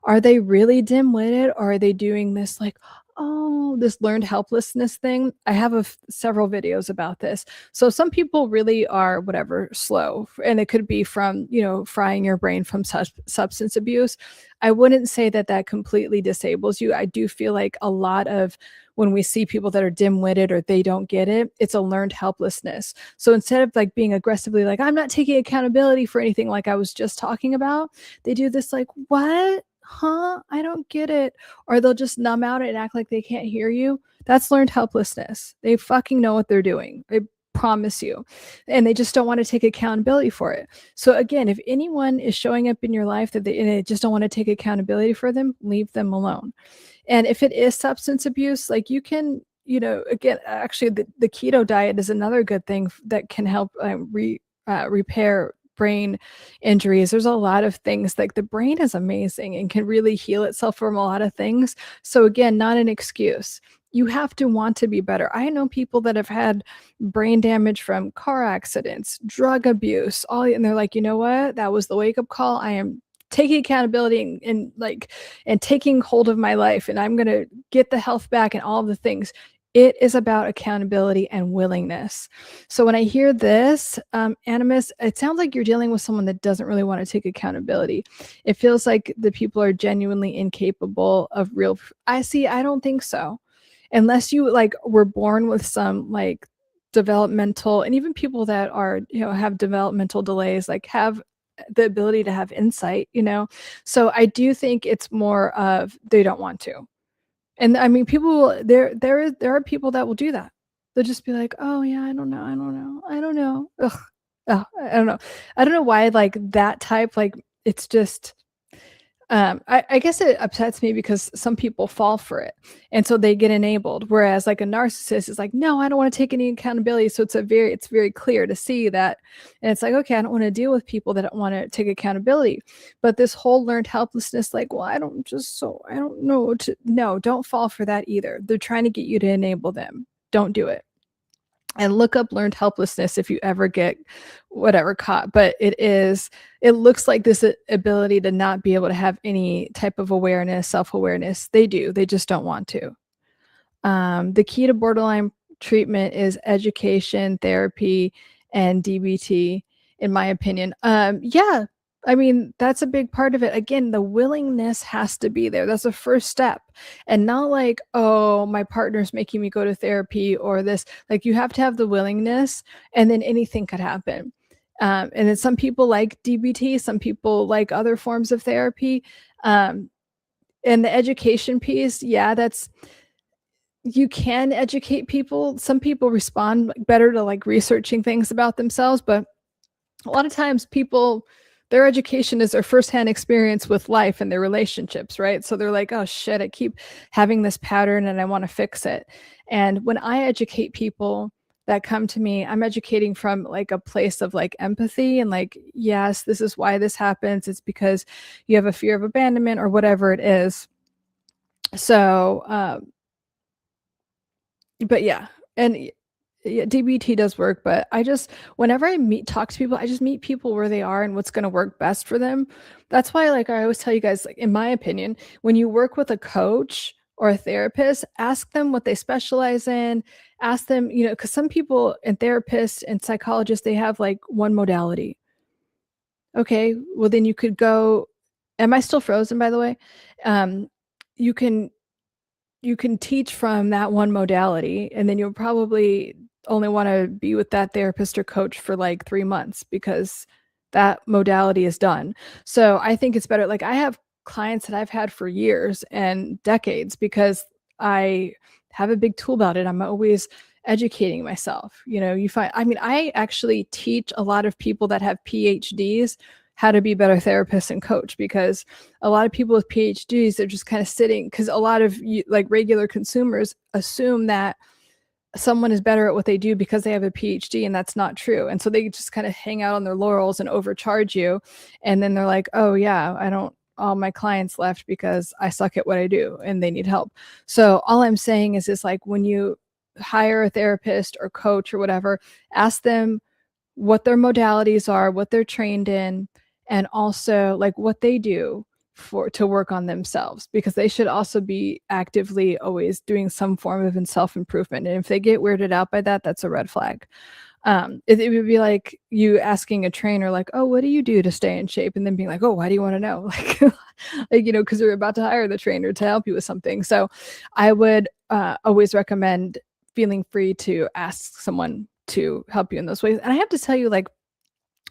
Are they really dim-witted, or are they doing this like, "Oh," this learned helplessness thing? I have several videos about this. So some people really are whatever, slow, and it could be from, frying your brain from substance abuse. I wouldn't say that that completely disables you. I do feel like a lot of when we see people that are dim-witted or they don't get it, it's a learned helplessness. So instead of, like, being aggressively like, "I'm not taking accountability for anything," like I was just talking about, they do this like, "What? Huh? I don't get it." Or they'll just numb out and act like they can't hear you. That's learned helplessness. They fucking know what they're doing. I promise you. And they just don't want to take accountability for it. So again, if anyone is showing up in your life and they just don't want to take accountability for them, leave them alone. And if it is substance abuse, like you can, again, actually, the keto diet is another good thing that can help repair brain injuries. There's a lot of things like the brain is amazing and can really heal itself from a lot of things. So again, not an excuse. You have to want to be better. I know people that have had brain damage from car accidents, drug abuse, and they're like, you know what? That was the wake up call. I am taking accountability and taking hold of my life, and I'm going to get the health back and all the things. It is about accountability and willingness. So when I hear this, animus, it sounds like you're dealing with someone that doesn't really want to take accountability. It feels like the people are genuinely incapable of real. I don't think so. Unless you like were born with some like developmental, and even people that are, have developmental delays, like have the ability to have insight. So I do think it's more of they don't want to. And I mean, there are people that will do that. They'll just be like, "Oh yeah, I don't know, I don't know, I don't know." Ugh, ugh, I don't know. I don't know why like that type. Like it's just I guess it upsets me because some people fall for it, and so they get enabled. Whereas like a narcissist is like, no, I don't want to take any accountability. So it's very clear to see that, and it's like, okay, I don't want to deal with people that don't want to take accountability. But this whole learned helplessness, like, well, I don't know no, don't fall for that either. They're trying to get you to enable them. Don't do it. And look up learned helplessness if you ever get whatever caught. But it looks like this ability to not be able to have any type of awareness, self-awareness. They do, they just don't want to. The key to borderline treatment is education, therapy, and DBT, in my opinion. Yeah, I mean, that's a big part of it. Again, the willingness has to be there. That's the first step. And not like, oh, my partner's making me go to therapy or this. Like, you have to have the willingness, and then anything could happen. And then some people like DBT, some people like other forms of therapy. And the education piece, yeah, you can educate people. Some people respond better to like researching things about themselves, but a lot of times people, their education is their firsthand experience with life and their relationships, right? So they're like, oh shit, I keep having this pattern and I want to fix it. And when I educate people that come to me, I'm educating from like a place of like empathy and like, yes, this is why this happens. It's because you have a fear of abandonment or whatever it is. So, but yeah, and yeah, DBT does work, but whenever I talk to people, I just meet people where they are and what's going to work best for them. That's why, like, I always tell you guys, like, in my opinion, when you work with a coach or a therapist, ask them what they specialize in. Ask them, because some people and therapists and psychologists, they have like one modality. Okay, well, then you could go. Am I still frozen, by the way? Um, you can teach from that one modality, and then you'll probably only want to be with that therapist or coach for like 3 months because that modality is done. So I think it's better. Like, I have clients that I've had for years and decades because I have a big tool about it. I'm always educating myself. I actually teach a lot of people that have PhDs how to be better therapists and coach, because a lot of people with PhDs, they're just kind of sitting, because a lot of like regular consumers assume that someone is better at what they do because they have a PhD, and that's not true. And so they just kind of hang out on their laurels and overcharge you. And then they're like, oh yeah, all my clients left because I suck at what I do and they need help. So all I'm saying is like, when you hire a therapist or coach or whatever, ask them what their modalities are, what they're trained in, and also like what they do to work on themselves, because they should also be actively always doing some form of self-improvement. And if they get weirded out by that, that's a red flag. It would be like you asking a trainer, like, oh, what do you do to stay in shape? And then being like, oh, why do you want to know? Like, because they're about to hire the trainer to help you with something. So I would always recommend feeling free to ask someone to help you in those ways. And I have to tell you, like,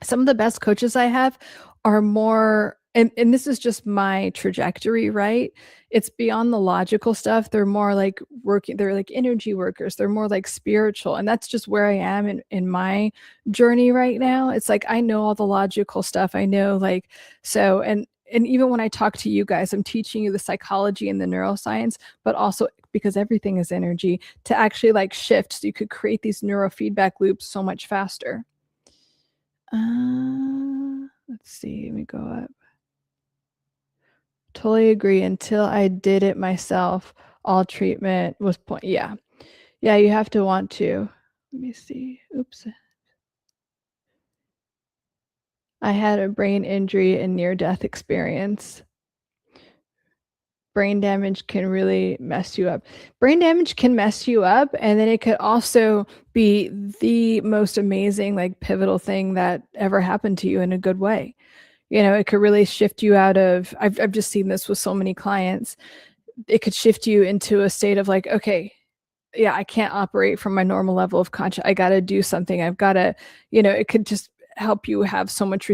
some of the best coaches I have are more, and this is just my trajectory, right? It's beyond the logical stuff. They're more like they're like energy workers. They're more like spiritual. And that's just where I am in my journey right now. It's like, I know all the logical stuff. I know, like, so, and even when I talk to you guys, I'm teaching you the psychology and the neuroscience, but also because everything is energy, to actually like shift so you could create these neurofeedback loops so much faster. Let's see, let me go up. Totally agree. Until I did it myself, all treatment was yeah. Yeah, you have to want to. Let me see. Oops. I had a brain injury and near-death experience. Brain damage can really mess you up. Brain damage can mess you up, and then it could also be the most amazing, like, pivotal thing that ever happened to you in a good way. It could really shift you out of, I've just seen this with so many clients. It could shift you into a state of like, okay, yeah, I can't operate from my normal level of conscious. I got to do something. I've got to, it could just help you have so much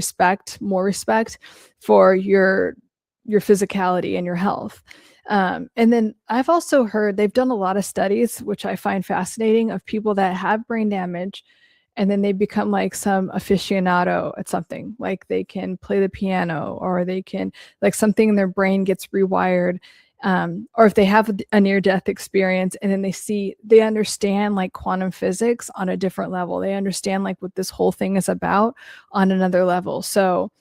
more respect for your physicality and your health. And then I've also heard they've done a lot of studies, which I find fascinating, of people that have brain damage and then they become like some aficionado at something, like they can play the piano, or they can, like, something in their brain gets rewired. Or if they have a near-death experience and then they understand like quantum physics on a different level. They understand like what this whole thing is about on another level. So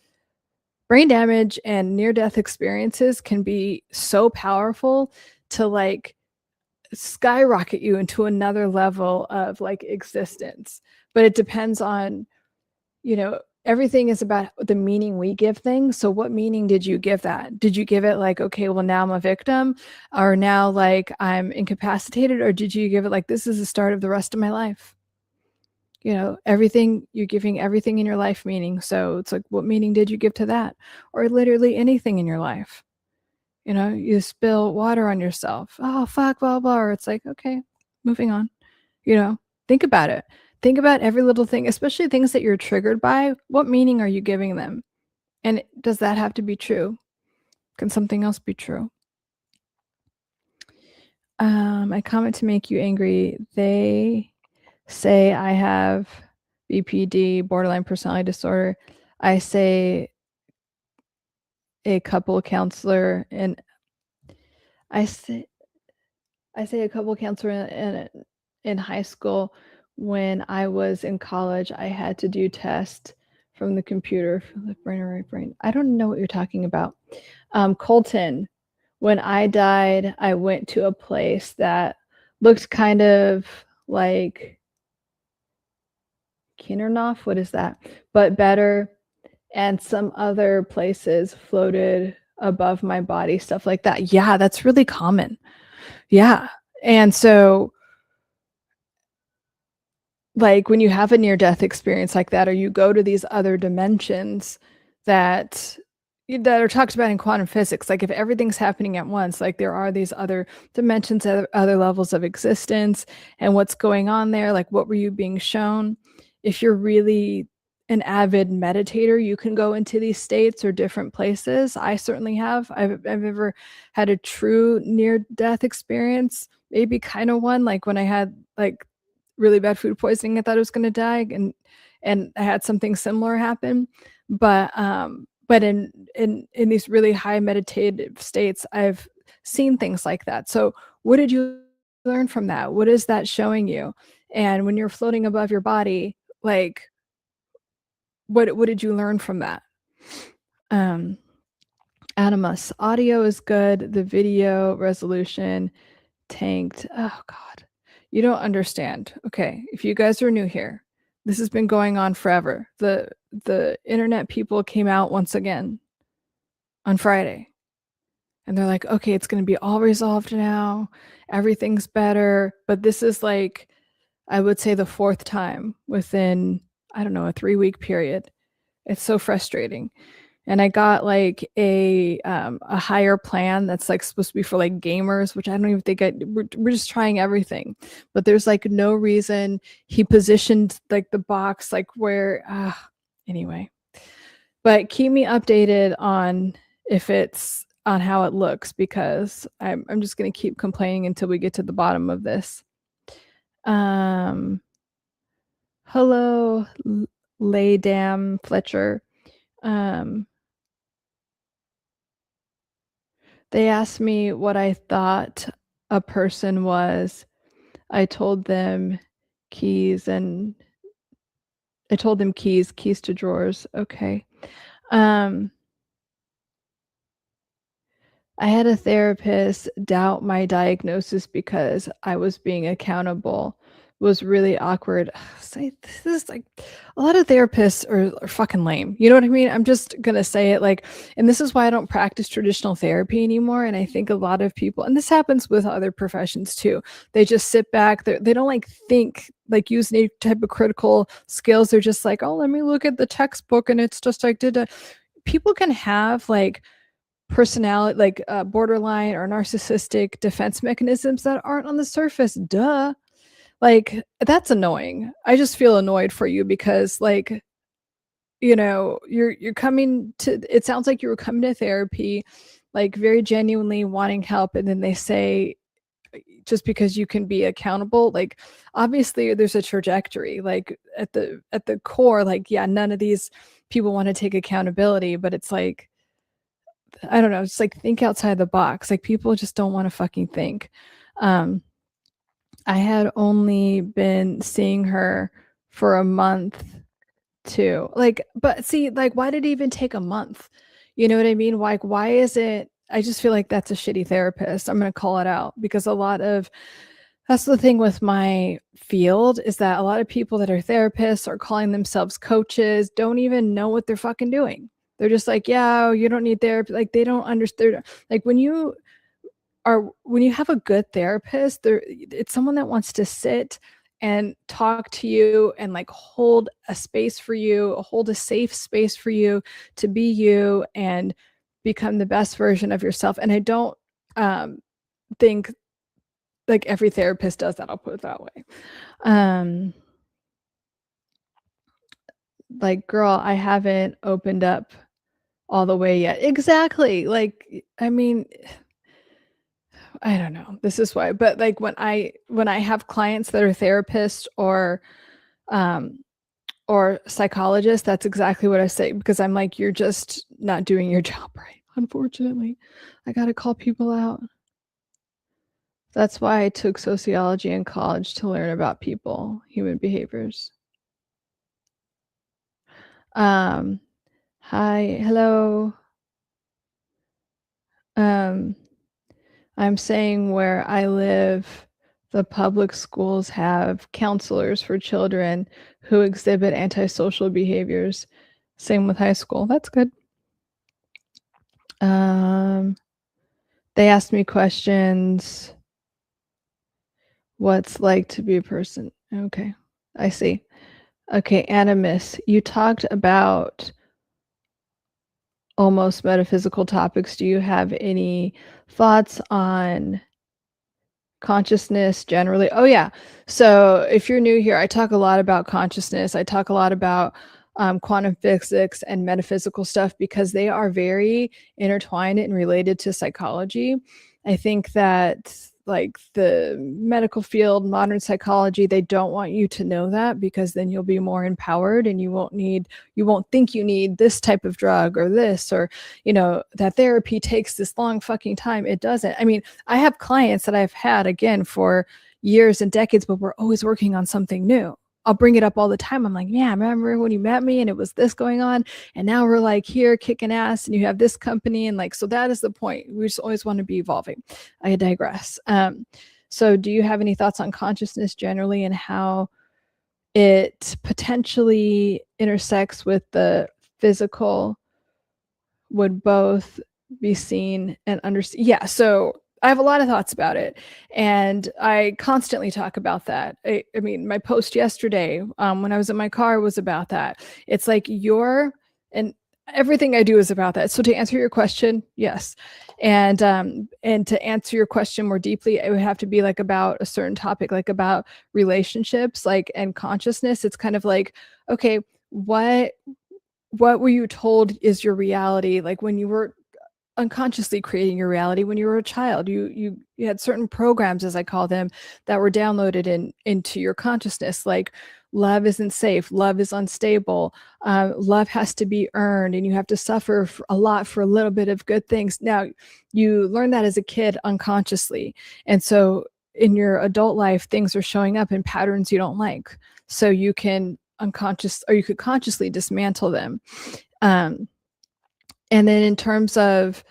brain damage and near-death experiences can be so powerful to like skyrocket you into another level of like existence. But it depends on, you know, everything is about the meaning we give things. So what meaning did you give that? Did you give it like, okay, well, now I'm a victim, or now like I'm incapacitated, or did you give it like, this is the start of the rest of my life? You know, everything, you're giving everything in your life meaning. So it's like, what meaning did you give to that? Or literally anything in your life. You know, you spill water on yourself. Oh, fuck, blah, blah. Or it's like, okay, moving on. You know, think about it. Think about every little thing, especially things that you're triggered by. What meaning are you giving them? And does that have to be true? Can something else be true? I comment to make you angry. They say I have BPD, borderline personality disorder. I say a couple counselor, and I say a couple counselor in high school. When I was in college, I had to do tests from the computer for left brain or right brain. I don't know what you're talking about. Colton, when I died, I went to a place that looked kind of like Kindernoff. What is that? But better. And some other places floated above my body, stuff like that. Yeah, that's really common. Yeah. And so, like, when you have a near-death experience like that, or you go to these other dimensions that are talked about in quantum physics, like if everything's happening at once, like there are these other dimensions, other levels of existence, and what's going on there, like what were you being shown? If you're really an avid meditator, you can go into these states or different places. I certainly have. I've ever had a true near-death experience, maybe kind of one, like when I had like really bad food poisoning. I thought I was going to die, and I had something similar happen. But in these really high meditative states, I've seen things like that. So what did you learn from that? What is that showing you? And when you're floating above your body, like what did you learn from that? Animus, audio is good. The video resolution tanked. Oh God, you don't understand. Okay, if you guys are new here, this has been going on forever. The internet people came out once again on Friday, and they're like, okay, it's going to be all resolved now. Everything's better. But this is like, I would say the fourth time within, I don't know, a 3-week period. It's so frustrating. And I got like a higher plan that's like supposed to be for like gamers, which I don't even think we're just trying everything. But there's like no reason. He positioned like the box like where anyway. But keep me updated on if it's on how it looks, because I'm just gonna keep complaining until we get to the bottom of this. Hello, Laydam Fletcher. They asked me what I thought a person was. I told them keys keys to drawers. Okay. I had a therapist doubt my diagnosis because I was being accountable. It was really awkward. This is like, a lot of therapists are fucking lame. You know what I mean? I'm just gonna say it like, and this is why I don't practice traditional therapy anymore. And I think a lot of people, and this happens with other professions too, they just sit back. They don't like think, like use any type of critical skills. They're just like, oh, let me look at the textbook, and it's just like, people can have like personality, like borderline or narcissistic defense mechanisms that aren't on the surface. Duh. Like, that's annoying. I just feel annoyed for you because, like, you know, you're coming to, it sounds like you were coming to therapy, like very genuinely wanting help, and then they say, just because you can be accountable, like obviously there's a trajectory, like at the core, like, yeah, none of these people want to take accountability, but it's like, I don't know, it's like, think outside the box. Like, people just don't want to fucking think. I had only been seeing her for a month too. Like, but see, like, why did it even take a month? You know what I mean? Like, why is it I just feel like that's a shitty therapist. I'm going to call it out, because that's the thing with my field, is that a lot of people that are therapists or calling themselves coaches don't even know what they're fucking doing. They're just like, yeah, you don't need therapy. Like, they don't understand. Like, when you have a good therapist, it's someone that wants to sit and talk to you and like hold a space for you, hold a safe space for you to be you and become the best version of yourself. And I don't think like every therapist does that. I'll put it that way. Like, girl, I haven't opened up all the way yet. Exactly. Like, I mean, I don't know. This is why, but like when I have clients that are therapists or psychologists, that's exactly what I say, because I'm like, you're just not doing your job right. Unfortunately, I got to call people out. That's why I took sociology in college, to learn about people, human behaviors. Hi, hello. I'm saying where I live, the public schools have counselors for children who exhibit antisocial behaviors. Same with high school. That's good. They asked me questions. What's like to be a person? Okay, I see. Okay, Animus, you talked about almost metaphysical topics. Do you have any thoughts on consciousness generally? Oh yeah. So if you're new here, I talk a lot about consciousness. I talk a lot about quantum physics and metaphysical stuff, because they are very intertwined and related to psychology. I think that like the medical field, modern psychology, they don't want you to know that, because then you'll be more empowered and you won't think you need this type of drug or this, or, you know, that therapy takes this long fucking time. It doesn't. I mean, I have clients that I've had again for years and decades, but we're always working on something new. I'll bring it up all the time. I'm like, yeah, remember when you met me and it was this going on, and now we're like here kicking ass and you have this company, and like, so that is the point. We just always want to be evolving. I digress. So do you have any thoughts on consciousness generally, and how it potentially intersects with the physical? Would both be seen and understood? Yeah, so I have a lot of thoughts about it, and I constantly talk about that. I mean, my post yesterday, when I was in my car, was about that. It's like and everything I do is about that. So to answer your question, yes, and to answer your question more deeply, it would have to be like about a certain topic, like about relationships, like, and consciousness. It's kind of like, okay, what were you told is your reality, like when you were unconsciously creating your reality when you were a child? You had certain programs, as I call them, that were downloaded into your consciousness, like love isn't safe, love is unstable, love has to be earned, and you have to suffer a lot for a little bit of good things. Now, you learn that as a kid unconsciously, and so in your adult life, things are showing up in patterns you don't like, so you can you could consciously dismantle them. And then in terms of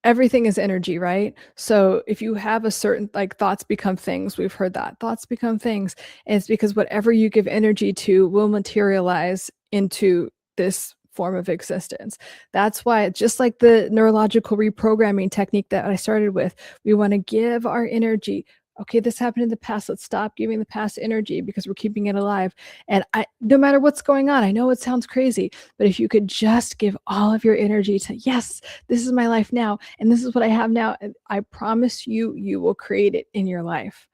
everything is energy, right? So if you have a certain, like, thoughts become things, we've heard that thoughts become things, and it's because whatever you give energy to will materialize into this form of existence. That's why, just like the neurological reprogramming technique that I started with, we want to give our energy. Okay, this happened in the past. Let's stop giving the past energy, because we're keeping it alive. And no matter what's going on, I know it sounds crazy, but if you could just give all of your energy to, yes, this is my life now, and this is what I have now, and I promise you, you will create it in your life.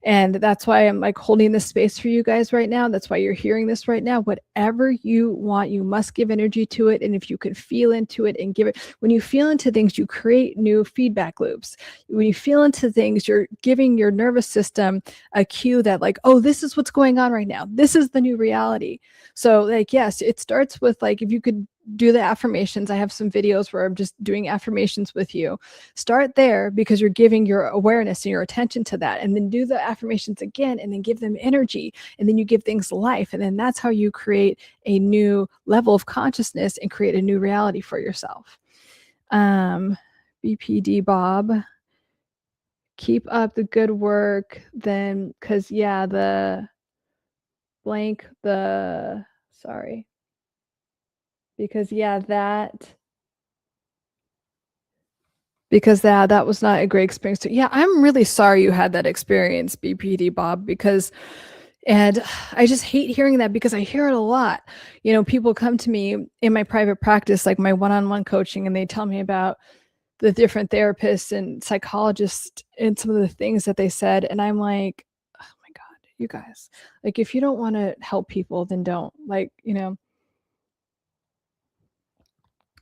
And that's why I'm like holding this space for you guys right now. That's why you're hearing this right now. Whatever you want, you must give energy to it. And if you can feel into it and give it, when you feel into things, you create new feedback loops. When you feel into things, you're giving your nervous system a cue that, like, oh, this is what's going on right now. This is the new reality. So like, yes, it starts with, like, if you could do the affirmations. I have some videos where I'm just doing affirmations with you. Start there, because you're giving your awareness and your attention to that, and then do the affirmations again, and then give them energy, and then you give things life, and then that's how you create a new level of consciousness and create a new reality for yourself. BPD Bob. Keep up the good work. Then, because, yeah, the blank, the, sorry. Because, yeah, that was not a great experience. Yeah, I'm really sorry you had that experience, BPD Bob, because, and I just hate hearing that because I hear it a lot. You know, people come to me in my private practice, like my one-on-one coaching, and they tell me about the different therapists and psychologists and some of the things that they said. And I'm like, oh my God, you guys, like, if you don't want to help people, then don't. Like, you know,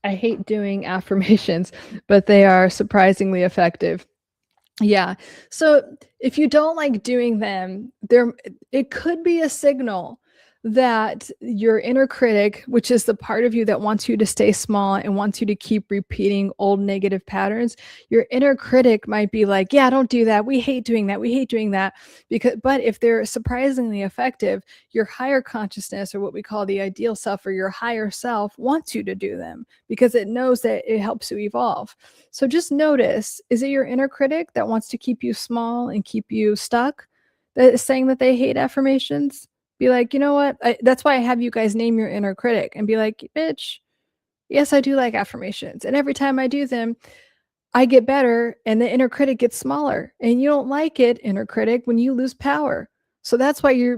I hate doing affirmations, but they are surprisingly effective. Yeah. So if you don't like doing them, it could be a signal that your inner critic, which is the part of you that wants you to stay small and wants you to keep repeating old negative patterns, your inner critic might be like, yeah, don't do that. We hate doing that. We hate doing that. But if they're surprisingly effective, your higher consciousness, or what we call the ideal self, or your higher self, wants you to do them because it knows that it helps you evolve. So just notice, is it your inner critic that wants to keep you small and keep you stuck, that is saying that they hate affirmations? Be like, you know what? That's why I have you guys name your inner critic and be like, bitch, yes, I do like affirmations. And every time I do them, I get better and the inner critic gets smaller. And you don't like it, inner critic, when you lose power. So that's why you're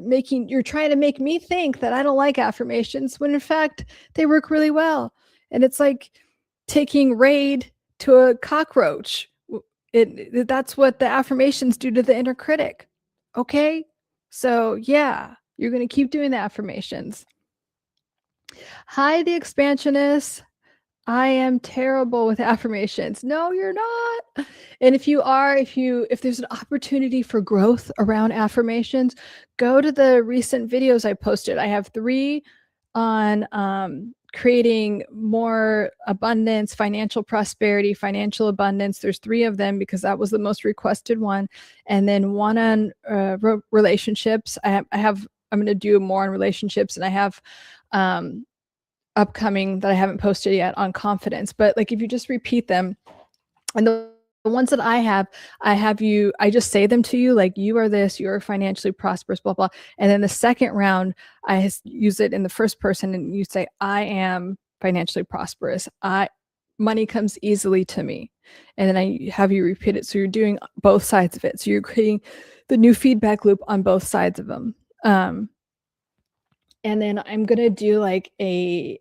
trying to make me think that I don't like affirmations when in fact they work really well. And it's like taking Raid to a cockroach. That's what the affirmations do to the inner critic. Okay? So yeah, you're going to keep doing the affirmations. Hi, the expansionists. I am terrible with affirmations. No, you're not. And if you are, if there's an opportunity for growth around affirmations, go to the recent videos I posted. I have 3 on creating more abundance, financial prosperity, financial abundance. There's 3 of them because that was the most requested one. And then one on relationships. I'm going to do more on relationships, and I have upcoming that I haven't posted yet on confidence. But like, if you just repeat them, and the ones that I just say them to you, like, you are this, you're financially prosperous, blah, blah. And then the second round, I use it in the first person, and you say, I am financially prosperous. Money comes easily to me. And then I have you repeat it. So you're doing both sides of it. So you're creating the new feedback loop on both sides of them. And then I'm gonna do like a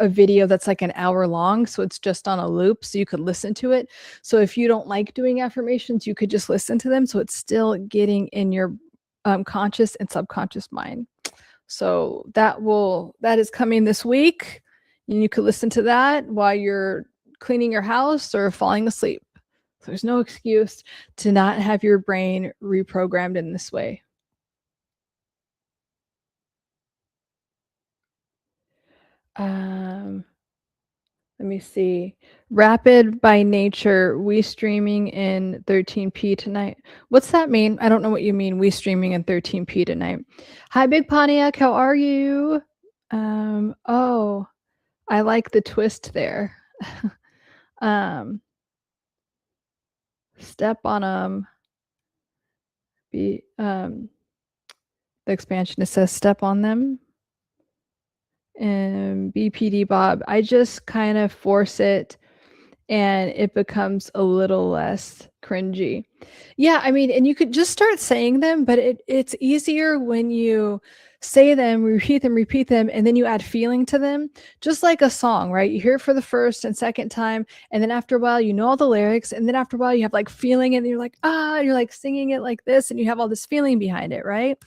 video that's like an hour long, so it's just on a loop, so you could listen to it. So if you don't like doing affirmations, you could just listen to them, so it's still getting in your conscious and subconscious mind. So that is coming this week, and you could listen to that while you're cleaning your house or falling asleep. So there's no excuse to not have your brain reprogrammed in this way. Let me see. Rapid by nature, we streaming in 13p tonight. What's that mean? I don't know what you mean, we streaming in 13p tonight. Hi, Big Pontiac, how are you? Oh, I like the twist there. Step on them. The expansionist says step on them. And BPD Bob, I just kind of force it and it becomes a little less cringy. Yeah, I mean, and you could just start saying them, but it's easier when you say them, repeat them, and then you add feeling to them, just like a song, right? You hear it for the first and second time, and then after a while, you know all the lyrics, and then after a while, you have like feeling, and you're like, and you're like singing it like this, and you have all this feeling behind it, right?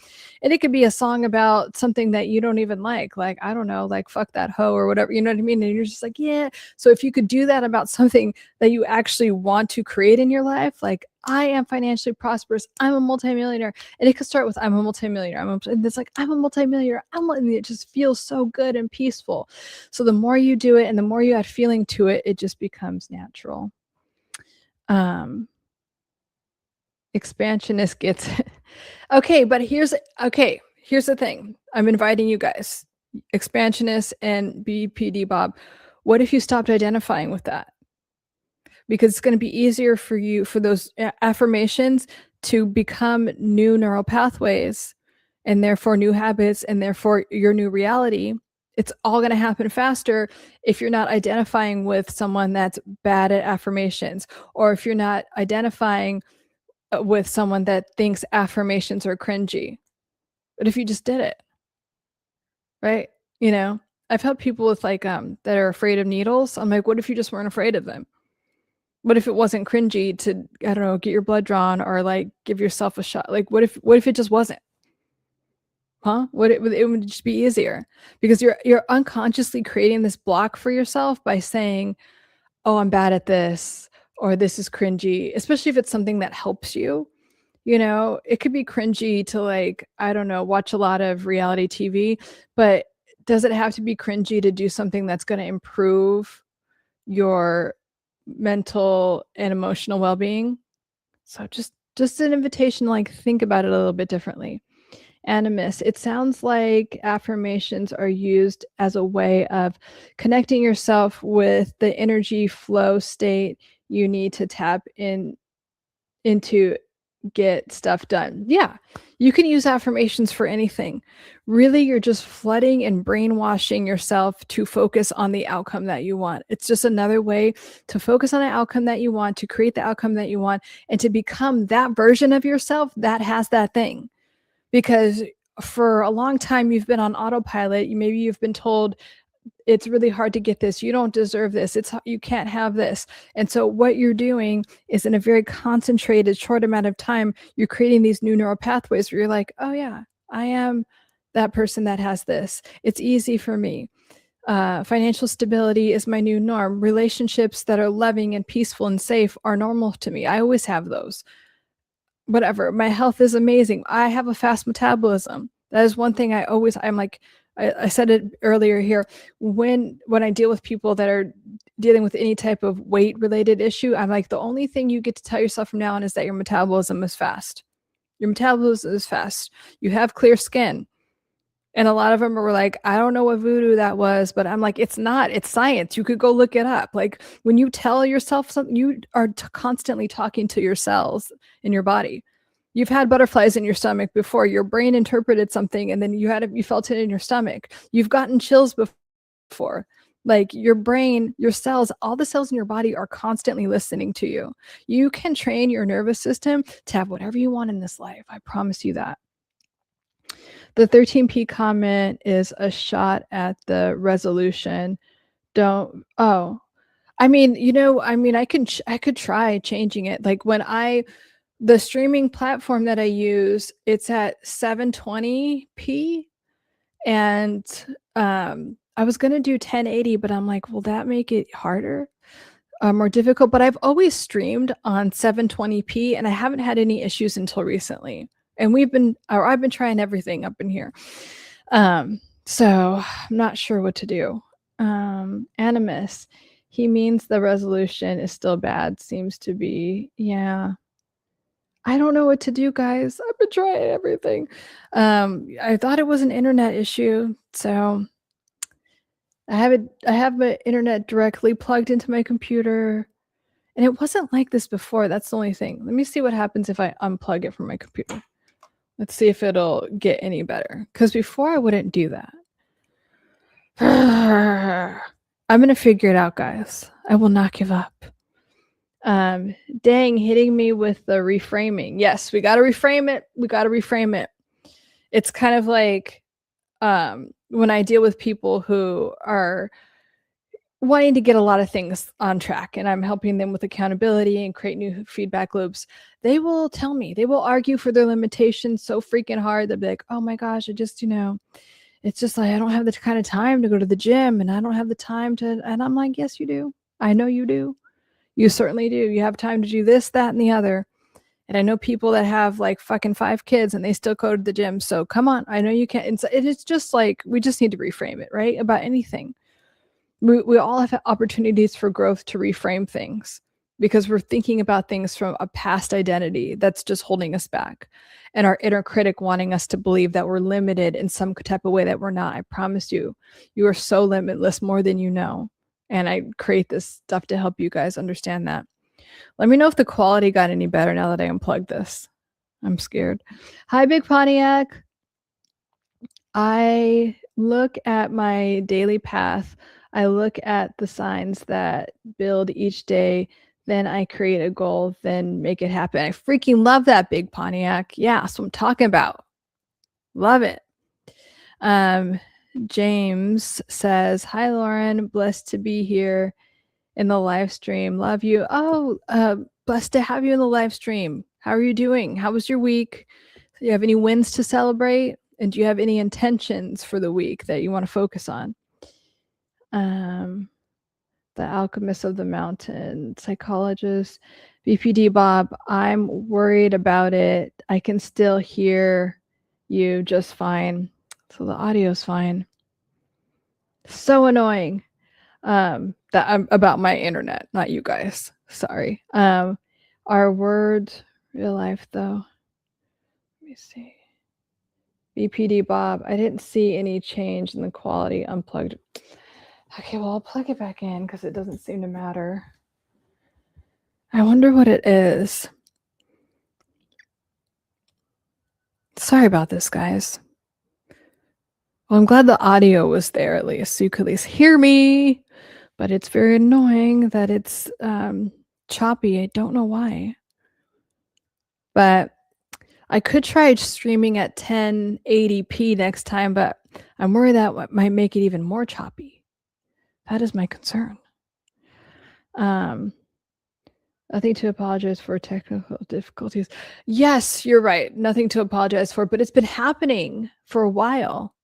And it could be a song about something that you don't even like, I don't know, like fuck that hoe or whatever, you know what I mean? And you're just like, yeah. So if you could do that about something that you actually want to create in your life, like, I am financially prosperous, I'm a multimillionaire. And it could start with, I'm a multimillionaire. And it's like, I'm a multimillionaire. And it just feels so good and peaceful. So the more you do it and the more you add feeling to it, it just becomes natural. Expansionist gets it. Okay, but here's the thing. I'm inviting you guys, expansionist and BPD Bob. What if you stopped identifying with that? because it's going to be easier for you for those affirmations to become new neural pathways and therefore new habits and therefore your new reality. It's all going to happen faster if you're not identifying with someone that's bad at affirmations, or if you're not identifying with someone that thinks affirmations are cringy. But if you just did it, right? You know, I've helped people with like that are afraid of needles. I'm like, what if you just weren't afraid of them? What if it wasn't cringy to, I don't know, get your blood drawn or like give yourself a shot? Like, what if it just wasn't? Huh? It would just be easier, because you're unconsciously creating this block for yourself by saying, oh, I'm bad at this, or this is cringy, especially if it's something that helps you. You know, it could be cringy to, like, I don't know, watch a lot of reality TV, but does it have to be cringy to do something that's going to improve your mental and emotional well-being? So just an invitation to like think about it a little bit differently. Animus, it sounds like affirmations are used as a way of connecting yourself with the energy flow state you need to tap into get stuff done. Yeah, you can use affirmations for anything. Really, you're just flooding and brainwashing yourself to focus on the outcome that you want. It's just another way to focus on an outcome that you want, to create the outcome that you want, and to become that version of yourself that has that thing. Because for a long time, you've been on autopilot. Maybe you've been told, it's really hard to get this. You don't deserve this. You can't have this. And so what you're doing is, in a very concentrated, short amount of time, you're creating these new neural pathways where you're like, oh yeah, I am that person that has this. It's easy for me. Financial stability is my new norm. Relationships that are loving and peaceful and safe are normal to me. I always have those. Whatever. My health is amazing. I have a fast metabolism. That is one thing I'm like, I said it earlier here, when I deal with people that are dealing with any type of weight related issue, I'm like, the only thing you get to tell yourself from now on is that your metabolism is fast. Your metabolism is fast. You have clear skin. And a lot of them were like, I don't know what voodoo that was, but I'm like, it's not, it's science. You could go look it up. Like, when you tell yourself something, you are constantly talking to your cells in your body. You've had butterflies in your stomach before. Your brain interpreted something and then you felt it in your stomach. You've gotten chills before. Like, your brain, your cells, all the cells in your body are constantly listening to you. You can train your nervous system to have whatever you want in this life. I promise you that. The 13p comment is a shot at the resolution. I could try changing it. Like, the streaming platform that I use, it's at 720p, and I was going to do 1080, but I'm like, will that make it harder? More difficult? But I've always streamed on 720p and I haven't had any issues until recently. And I've been trying everything up in here. So I'm not sure what to do. Animus, he means the resolution is still bad, seems to be. Yeah. I don't know what to do, guys. I've been trying everything. I thought it was an internet issue, so I have my internet directly plugged into my computer, and it wasn't like this before. That's the only thing. Let me see what happens if I unplug it from my computer. Let's see if it'll get any better, because before I wouldn't do that. I'm gonna figure it out, guys. I will not give up. Dang, hitting me with the reframing. Yes, we got to reframe it. It's kind of like when I deal with people who are wanting to get a lot of things on track and I'm helping them with accountability and create new feedback loops, they will tell me, they will argue for their limitations so freaking hard. They'll be like, oh my gosh, it's just like, I don't have the kind of time to go to the gym, and I don't have the time to, and I'm like, yes, you do. I know you do. You certainly do. You have time to do this, that, and the other. And I know people that have like fucking 5 kids and they still go to the gym. So come on, I know you can. It's just like, we just need to reframe it, right? About anything. We all have opportunities for growth to reframe things, because we're thinking about things from a past identity that's just holding us back. And our inner critic wanting us to believe that we're limited in some type of way that we're not. I promise you, you are so limitless, more than you know. and I create this stuff to help you guys understand that. Let me know if the quality got any better now that I unplugged this. I'm scared. Hi, Big Pontiac. I look at my daily path. I look at the signs that build each day. Then I create a goal, then make it happen. I freaking love that, Big Pontiac. Yeah, that's what I'm talking about. Love it. James says, hi, Lauren. Blessed to be here in the live stream. Love you. Oh, blessed to have you in the live stream. How are you doing? How was your week? Do you have any wins to celebrate? And do you have any intentions for the week that you want to focus on? The Alchemist of the Mountain, psychologist, BPD Bob, I'm worried about it. I can still hear you just fine. So the audio's fine. So annoying. That I'm about my internet, not you guys. Sorry. Our word, real life though. Let me see. BPD Bob, I didn't see any change in the quality unplugged. Okay, well, I'll plug it back in because it doesn't seem to matter. I wonder what it is. Sorry about this, guys. Well, I'm glad the audio was there at least, so you could at least hear me. But it's very annoying that it's choppy. I don't know why. But I could try streaming at 1080p next time, but I'm worried that might make it even more choppy. That is my concern. Nothing to apologize for, technical difficulties. Yes, you're right. Nothing to apologize for, but it's been happening for a while.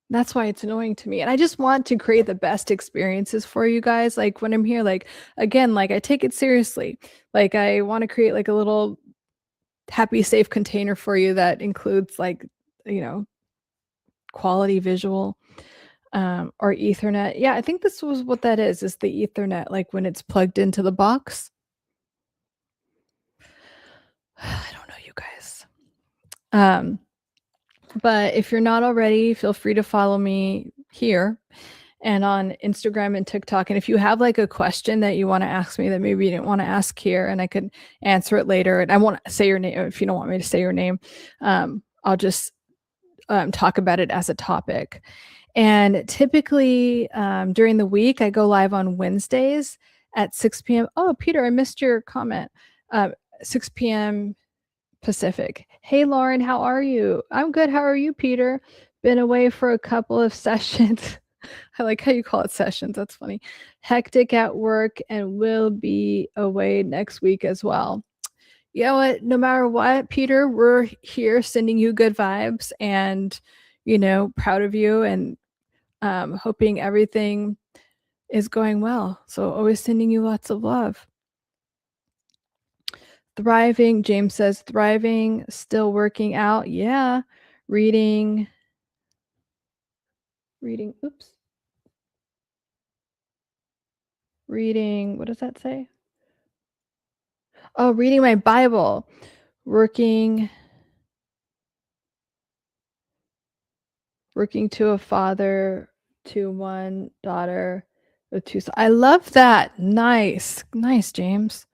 That's why it's annoying to me. And I just want to create the best experiences for you guys. Like when I'm here, like, again, like I take it seriously. Like I want to create like a little happy, safe container for you that includes like, you know, quality visual or Ethernet. Yeah, I think this was what that is the Ethernet, like when it's plugged into the box. I don't know, you guys. But if you're not already, feel free to follow me here and on Instagram and TikTok. And if you have like a question that you want to ask me that maybe you didn't want to ask here and I could answer it later, and I won't say your name if you don't want me to say your name, I'll just talk about it as a topic. And typically during the week, I go live on Wednesdays at 6 p.m. Oh, Peter, I missed your comment. 6 p.m. Pacific. Hey, Lauren, how are you? I'm good. How are you, Peter? Been away for a couple of sessions. I like how you call it sessions. That's funny. Hectic at work and will be away next week as well. You know what? No matter what, Peter, we're here sending you good vibes and, you know, proud of you and hoping everything is going well. So always sending you lots of love. Thriving, James says, thriving, still working out. Yeah. Reading, oops. Reading, what does that say? Oh, reading my Bible. Working to a father, to one daughter, with two. I love that. Nice. Nice, James.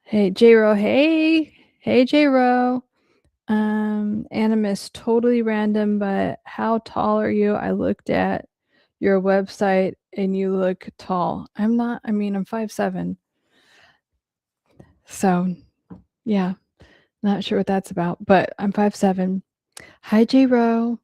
Hey, J-Ro. Hey, J-Ro. Animus, totally random, but how tall are you? I looked at your website and you look tall. I'm not, I mean, I'm 5'7". So yeah, not sure what that's about, but I'm 5'7". Hi, J-Ro.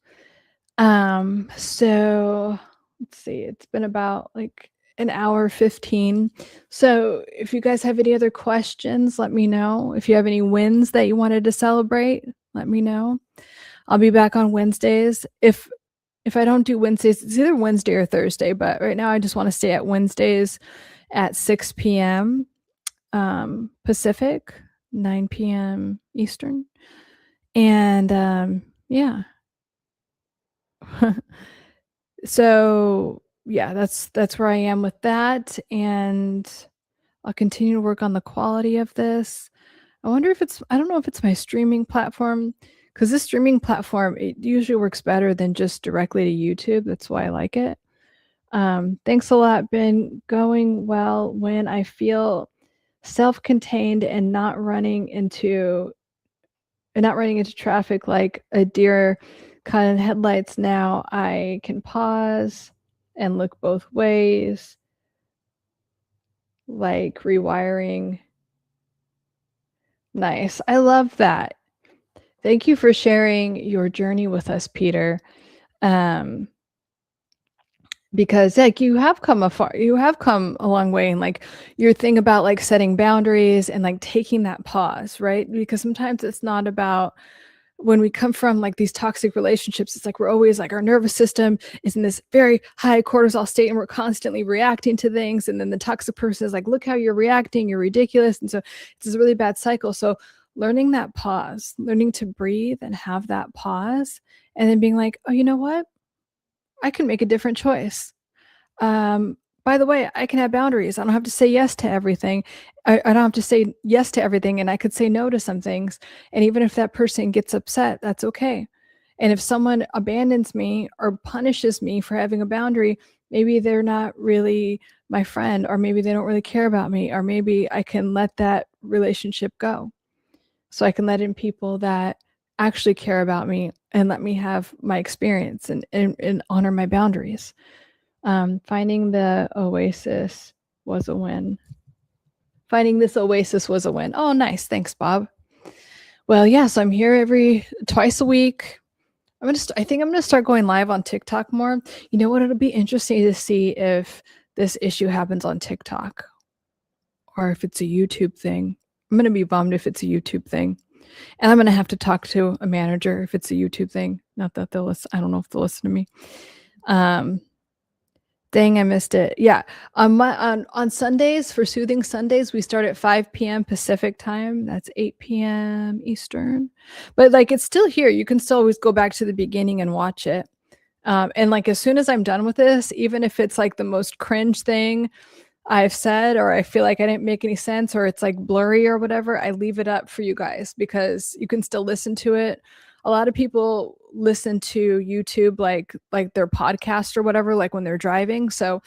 So let's see, it's been about like an hour 15. So if you guys have any other questions, let me know. If you have any wins that you wanted to celebrate, let me know. I'll be back on Wednesdays. If I don't do Wednesdays, it's either Wednesday or Thursday, but right now I just want to stay at Wednesdays at 6 p.m. Pacific, 9 p.m. Eastern. And yeah. So yeah, that's where I am with that. And I'll continue to work on the quality of this. I wonder if I don't know if it's my streaming platform, because this streaming platform, it usually works better than just directly to YouTube. That's why I like it. Thanks a lot. Been going well when I feel self-contained and not running into traffic like a deer caught in headlights. Now I can pause and look both ways, like rewiring. Nice. I love that. Thank you for sharing your journey with us, Peter. Um, because like you have come a long way, and like your thing about like setting boundaries and like taking that pause, right? Because sometimes it's not about when we come from like these toxic relationships, it's like we're always like our nervous system is in this very high cortisol state and we're constantly reacting to things. And then the toxic person is like, look how you're reacting, you're ridiculous. And so it's this really bad cycle. So learning that pause, learning to breathe and have that pause, and then being like, oh, you know what? I can make a different choice. By the way, I can have boundaries. I don't have to say yes to everything. I don't have to say yes to everything, and I could say no to some things. And even if that person gets upset, that's okay. And if someone abandons me or punishes me for having a boundary, maybe they're not really my friend, or maybe they don't really care about me, or maybe I can let that relationship go. So I can let in people that actually care about me and let me have my experience and honor my boundaries. Finding the oasis was a win. Finding this oasis was a win. Oh, nice. Thanks, Bob. Well, yes, yeah, so I'm here twice a week. I think I'm gonna start going live on TikTok more. You know what? It'll be interesting to see if this issue happens on TikTok or if it's a YouTube thing. I'm gonna be bummed if it's a YouTube thing. And I'm gonna have to talk to a manager if it's a YouTube thing. Not that they'll listen. I don't know if they'll listen to me. Dang, I missed it. Yeah. On Sundays, for Soothing Sundays, we start at 5 p.m. Pacific time. That's 8 p.m. Eastern. But like it's still here. You can still always go back to the beginning and watch it. And like as soon as I'm done with this, even if it's like the most cringe thing I've said, or I feel like I didn't make any sense, or it's like blurry or whatever, I leave it up for you guys because you can still listen to it. A lot of people listen to YouTube like their podcast or whatever, like when they're driving. So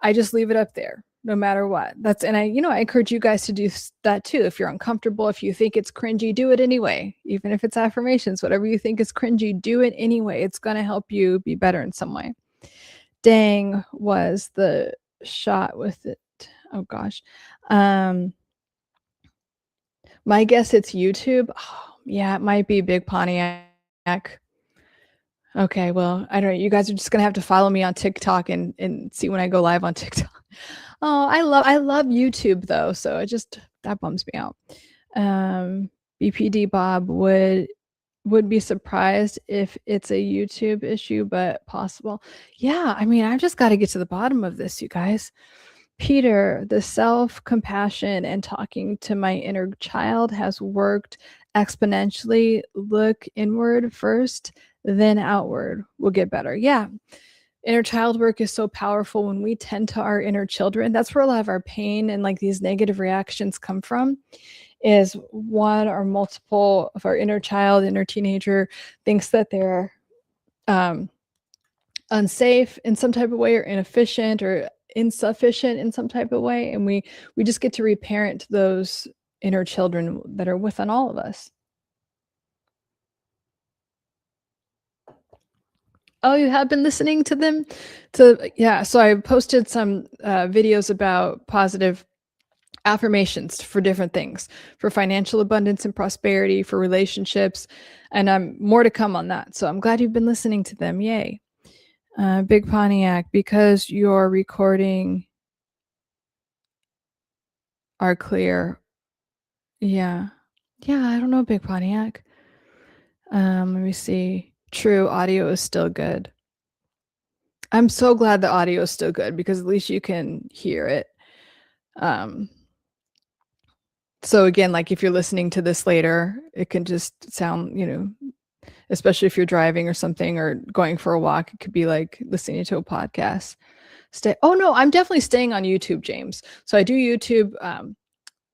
I just leave it up there no matter what. And I encourage you guys to do that too. If you're uncomfortable, if you think it's cringy, do it anyway. Even if it's affirmations, whatever you think is cringy, do it anyway. It's going to help you be better in some way. Dang was the shot with it. Oh gosh. My guess it's YouTube. Oh, yeah, it might be Big Pontiac. Okay, well, I don't know. You guys are just gonna have to follow me on TikTok and see when I go live on TikTok. Oh, I love YouTube though, so that bums me out. BPD Bob would be surprised if it's a YouTube issue, but possible. Yeah, I mean, I've just got to get to the bottom of this, you guys. Peter, the self-compassion and talking to my inner child has worked exponentially. Look inward first, then outward. We'll get better. Yeah. Inner child work is so powerful when we tend to our inner children. That's where a lot of our pain and like these negative reactions come from, is one or multiple of our inner child, inner teenager thinks that they're unsafe in some type of way, or inefficient or insufficient in some type of way, and we just get to reparent those inner children that are within all of us. Oh, you have been listening to them? Yeah, so I posted some videos about positive affirmations for different things, for financial abundance and prosperity, for relationships, and I'm more to come on that. So I'm glad you've been listening to them. Yay. Big Pontiac, because your recording are clear. Yeah. Yeah, I don't know, Big Pontiac. Let me see. True, audio is still good. I'm so glad the audio is still good because at least you can hear it. So again, like if you're listening to this later, it can just sound, especially if you're driving or something or going for a walk, it could be like listening to a podcast. Oh no, I'm definitely staying on YouTube, James. So I do YouTube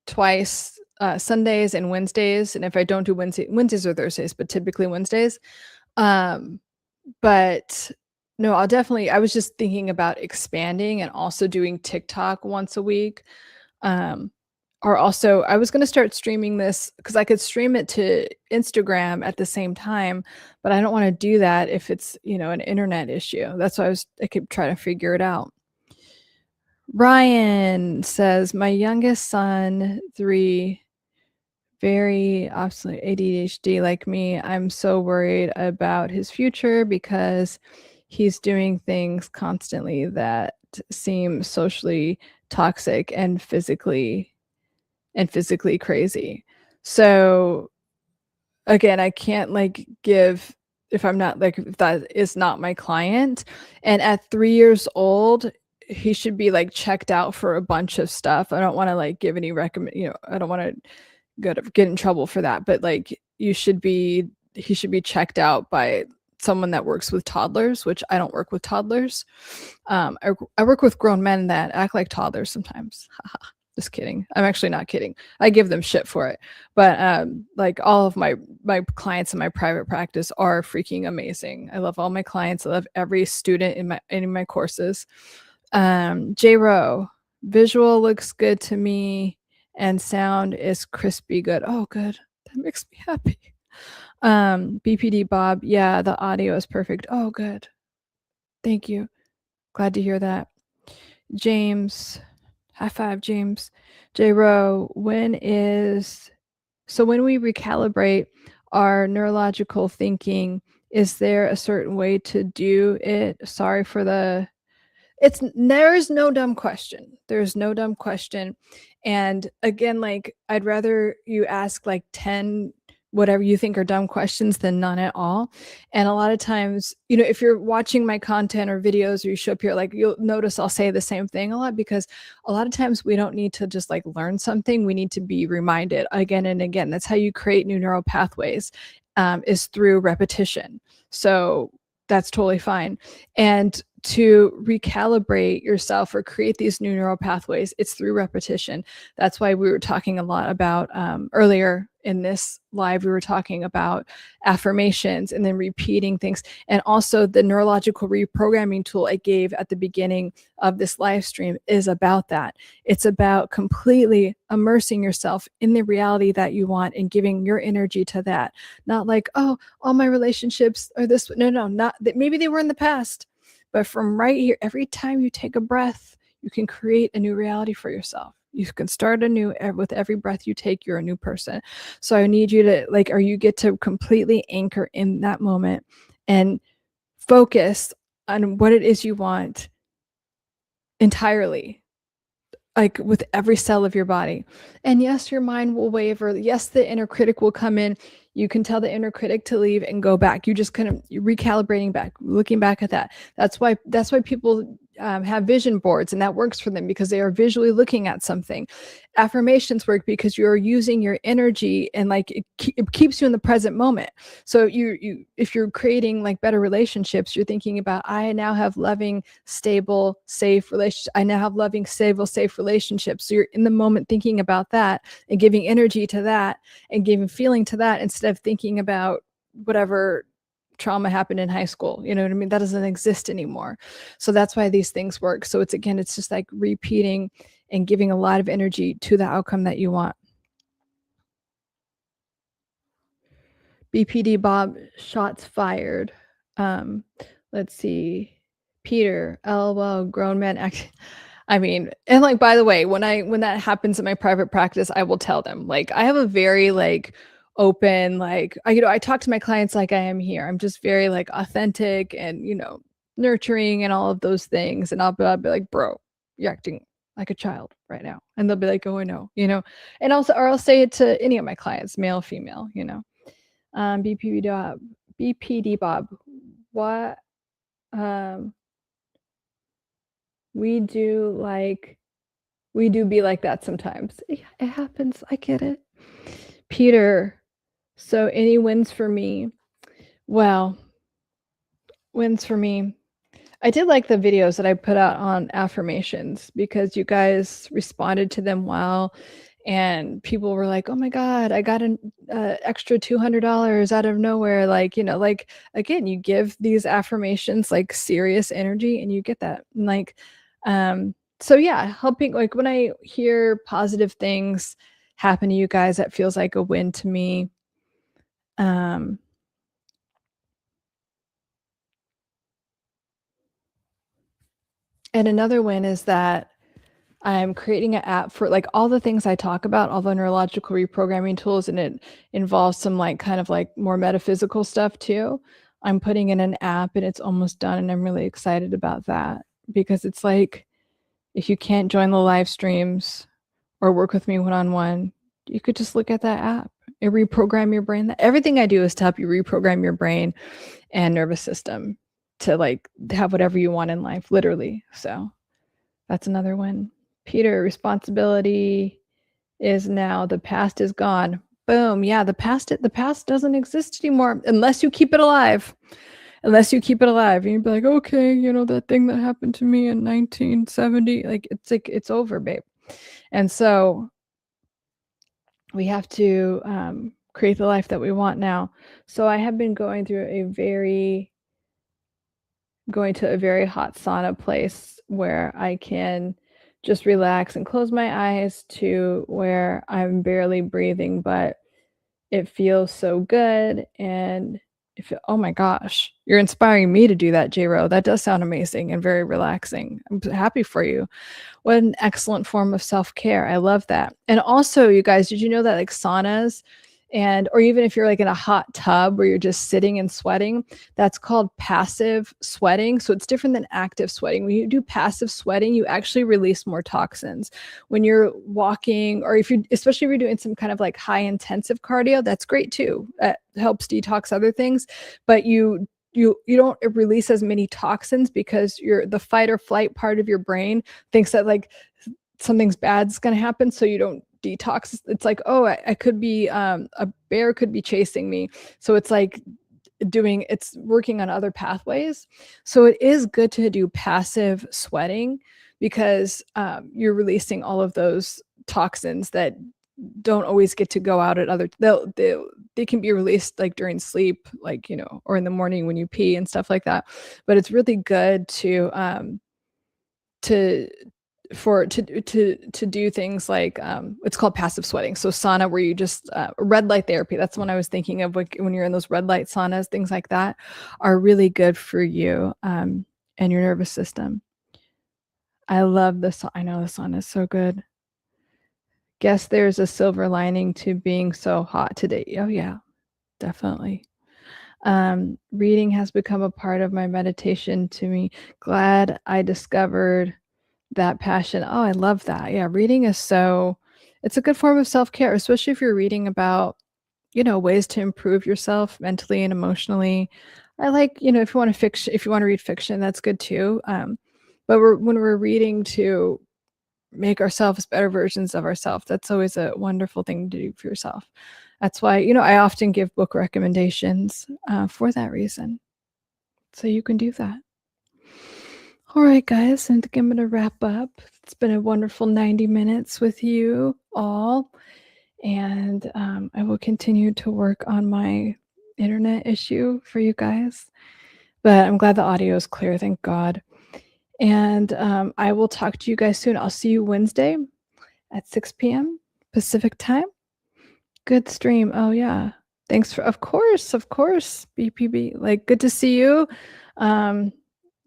twice, Sundays and Wednesdays. And if I don't do Wednesdays or Thursdays, but typically Wednesdays. But No, I was just thinking about expanding and also doing TikTok once a week. Um, or also I was gonna start streaming this because I could stream it to Instagram at the same time, but I don't wanna do that if it's, an internet issue. That's why I keep trying to figure it out. Ryan says, "My youngest son, 3, very obstinate ADHD like me. I'm so worried about his future because he's doing things constantly that seem socially toxic and physically crazy." So again, I can't give if I'm not if that is not my client. And at 3 years old, he should be checked out for a bunch of stuff. I don't want to give any I don't want to get in trouble for that, but he should be checked out by someone that works with toddlers, which I don't work with toddlers. I work with grown men that act like toddlers sometimes. Just kidding. I'm actually not kidding. I give them shit for it. But all of my clients in my private practice are freaking amazing. I love all my clients. I love every student in my courses. J Rowe, visual looks good to me and sound is crispy good. Oh, good. That makes me happy. BPD Bob, yeah, the audio is perfect. Oh, good. Thank you. Glad to hear that. James, high five, James. J Rowe, when we recalibrate our neurological thinking, is there a certain way to do it? Sorry for the there's no dumb question. There's no dumb question. And again, I'd rather you ask 10 whatever you think are dumb questions than none at all. And a lot of times, if you're watching my content or videos or you show up here, you'll notice I'll say the same thing a lot, because a lot of times we don't need to just learn something. We need to be reminded again and again. That's how you create new neural pathways, is through repetition. So that's totally fine. And to recalibrate yourself or create these new neural pathways, it's through repetition. That's why we were talking a lot about earlier in this live, we were talking about affirmations and then repeating things. And also the neurological reprogramming tool I gave at the beginning of this live stream is about that. It's about completely immersing yourself in the reality that you want and giving your energy to that. Not oh, all my relationships are this. No, not that. Maybe they were in the past. But from right here, every time you take a breath, you can create a new reality for yourself. You can start anew with every breath you take. You're a new person. So I need you to or you get to completely anchor in that moment and focus on what it is you want entirely, with every cell of your body. And yes, your mind will waver. Yes, the inner critic will come in. You can tell the inner critic to leave and go back. You just kind of recalibrating back, looking back at that. That's why people have vision boards, and that works for them because they are visually looking at something. Affirmations work because you're using your energy and it keeps you in the present moment. So if you're creating better relationships, you're thinking about, I now have loving, stable, safe relationships. I now have loving, stable, safe relationships. So you're in the moment thinking about that and giving energy to that and giving feeling to that instead of thinking about whatever trauma happened in high school. You know what I mean? That doesn't exist anymore. So that's why these things work. So it's just repeating and giving a lot of energy to the outcome that you want. BPD Bob, shots fired. Let's see. Peter, LOL, grown men act. I mean, and by the way, when that happens in my private practice, I will tell them. I have a very open, I talk to my clients like I am here. I'm just very authentic and nurturing and all of those things. And I'll be like, bro, you're acting like a child right now. And they'll be like, oh, I know, and also, or I'll say it to any of my clients, male, female, BPD Bob, what we do be like that sometimes. It happens. I get it. Peter, so any wins for me? Well, wins for me. I did like the videos that I put out on affirmations because you guys responded to them well. and people were like, oh my God, I got an extra $200 out of nowhere. Like, like, again, you give these affirmations like serious energy and you get that. And like, so yeah, helping, like when I hear positive things happen to you guys, that feels like a win to me. And another win is that I'm creating an app for like all the things I talk about, all the neurological reprogramming tools, and it involves some like kind of like more metaphysical stuff too. I'm putting in an app and it's almost done, and I'm really excited about that because it's like, if you can't join the live streams or work with me one-on-one, you could just look at that app and reprogram your brain. Everything I do is to help you reprogram your brain and nervous system to like have whatever you want in life, literally. So that's another one. Peter, responsibility is now, the past is gone. Boom. Yeah, the past doesn't exist anymore unless you keep it alive. And you'd be like, okay, that thing that happened to me in 1970, like it's over, babe. And so we have to create the life that we want now. So I have been going to a very hot sauna place where I can just relax and close my eyes, to where I'm barely breathing, but it feels so good. And oh my gosh, you're inspiring me to do that, J-Ro. That does sound amazing and very relaxing. I'm happy for you. What an excellent form of self-care. I love that. And also, you guys, did you know that like saunas, or even if you're like in a hot tub where you're just sitting and sweating, that's called passive sweating. So it's different than active sweating. When you do passive sweating, you actually release more toxins. When you're walking, or especially if you're doing some kind of like high intensive cardio, that's great too. That helps detox other things, but you don't release as many toxins because the fight or flight part of your brain thinks that like something's bad's going to happen, so you don't detox. It's like, oh, I could be a bear could be chasing me, so it's like it's working on other pathways. So it is good to do passive sweating because you're releasing all of those toxins that don't always get to go out at other, they can be released like during sleep, like, or in the morning when you pee and stuff like that. But it's really good to do things like it's called passive sweating. So sauna, where you just red light therapy, that's what I was thinking of, like when you're in those red light saunas, things like that are really good for you and your nervous system. I love this. I know the sauna is so good. Guess there's a silver lining to being so hot today. Oh yeah, definitely. Reading has become a part of my meditation to me. Glad I discovered that passion. Oh, I love that. Yeah, reading is it's a good form of self-care, especially if you're reading about, ways to improve yourself mentally and emotionally. I like, if you want to read fiction, that's good too. But when we're reading to make ourselves better versions of ourselves, that's always a wonderful thing to do for yourself. That's why, I often give book recommendations for that reason. So you can do that. All right, guys, and I'm going to wrap up. It's been a wonderful 90 minutes with you all. And I will continue to work on my internet issue for you guys. But I'm glad the audio is clear, thank God. And I will talk to you guys soon. I'll see you Wednesday at 6 p.m. Pacific time. Good stream. Oh, yeah. Thanks of course, BPB. Like, good to see you.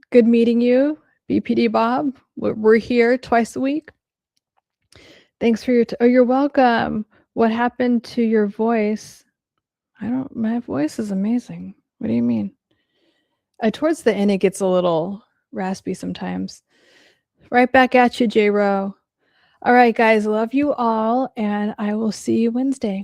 Good meeting you, BPD Bob. We're here twice a week. Thanks for you're welcome. What happened to your voice? My voice is amazing. What do you mean? Towards the end, it gets a little raspy sometimes. Right back at you, J-Ro. All right, guys, love you all, and I will see you Wednesday.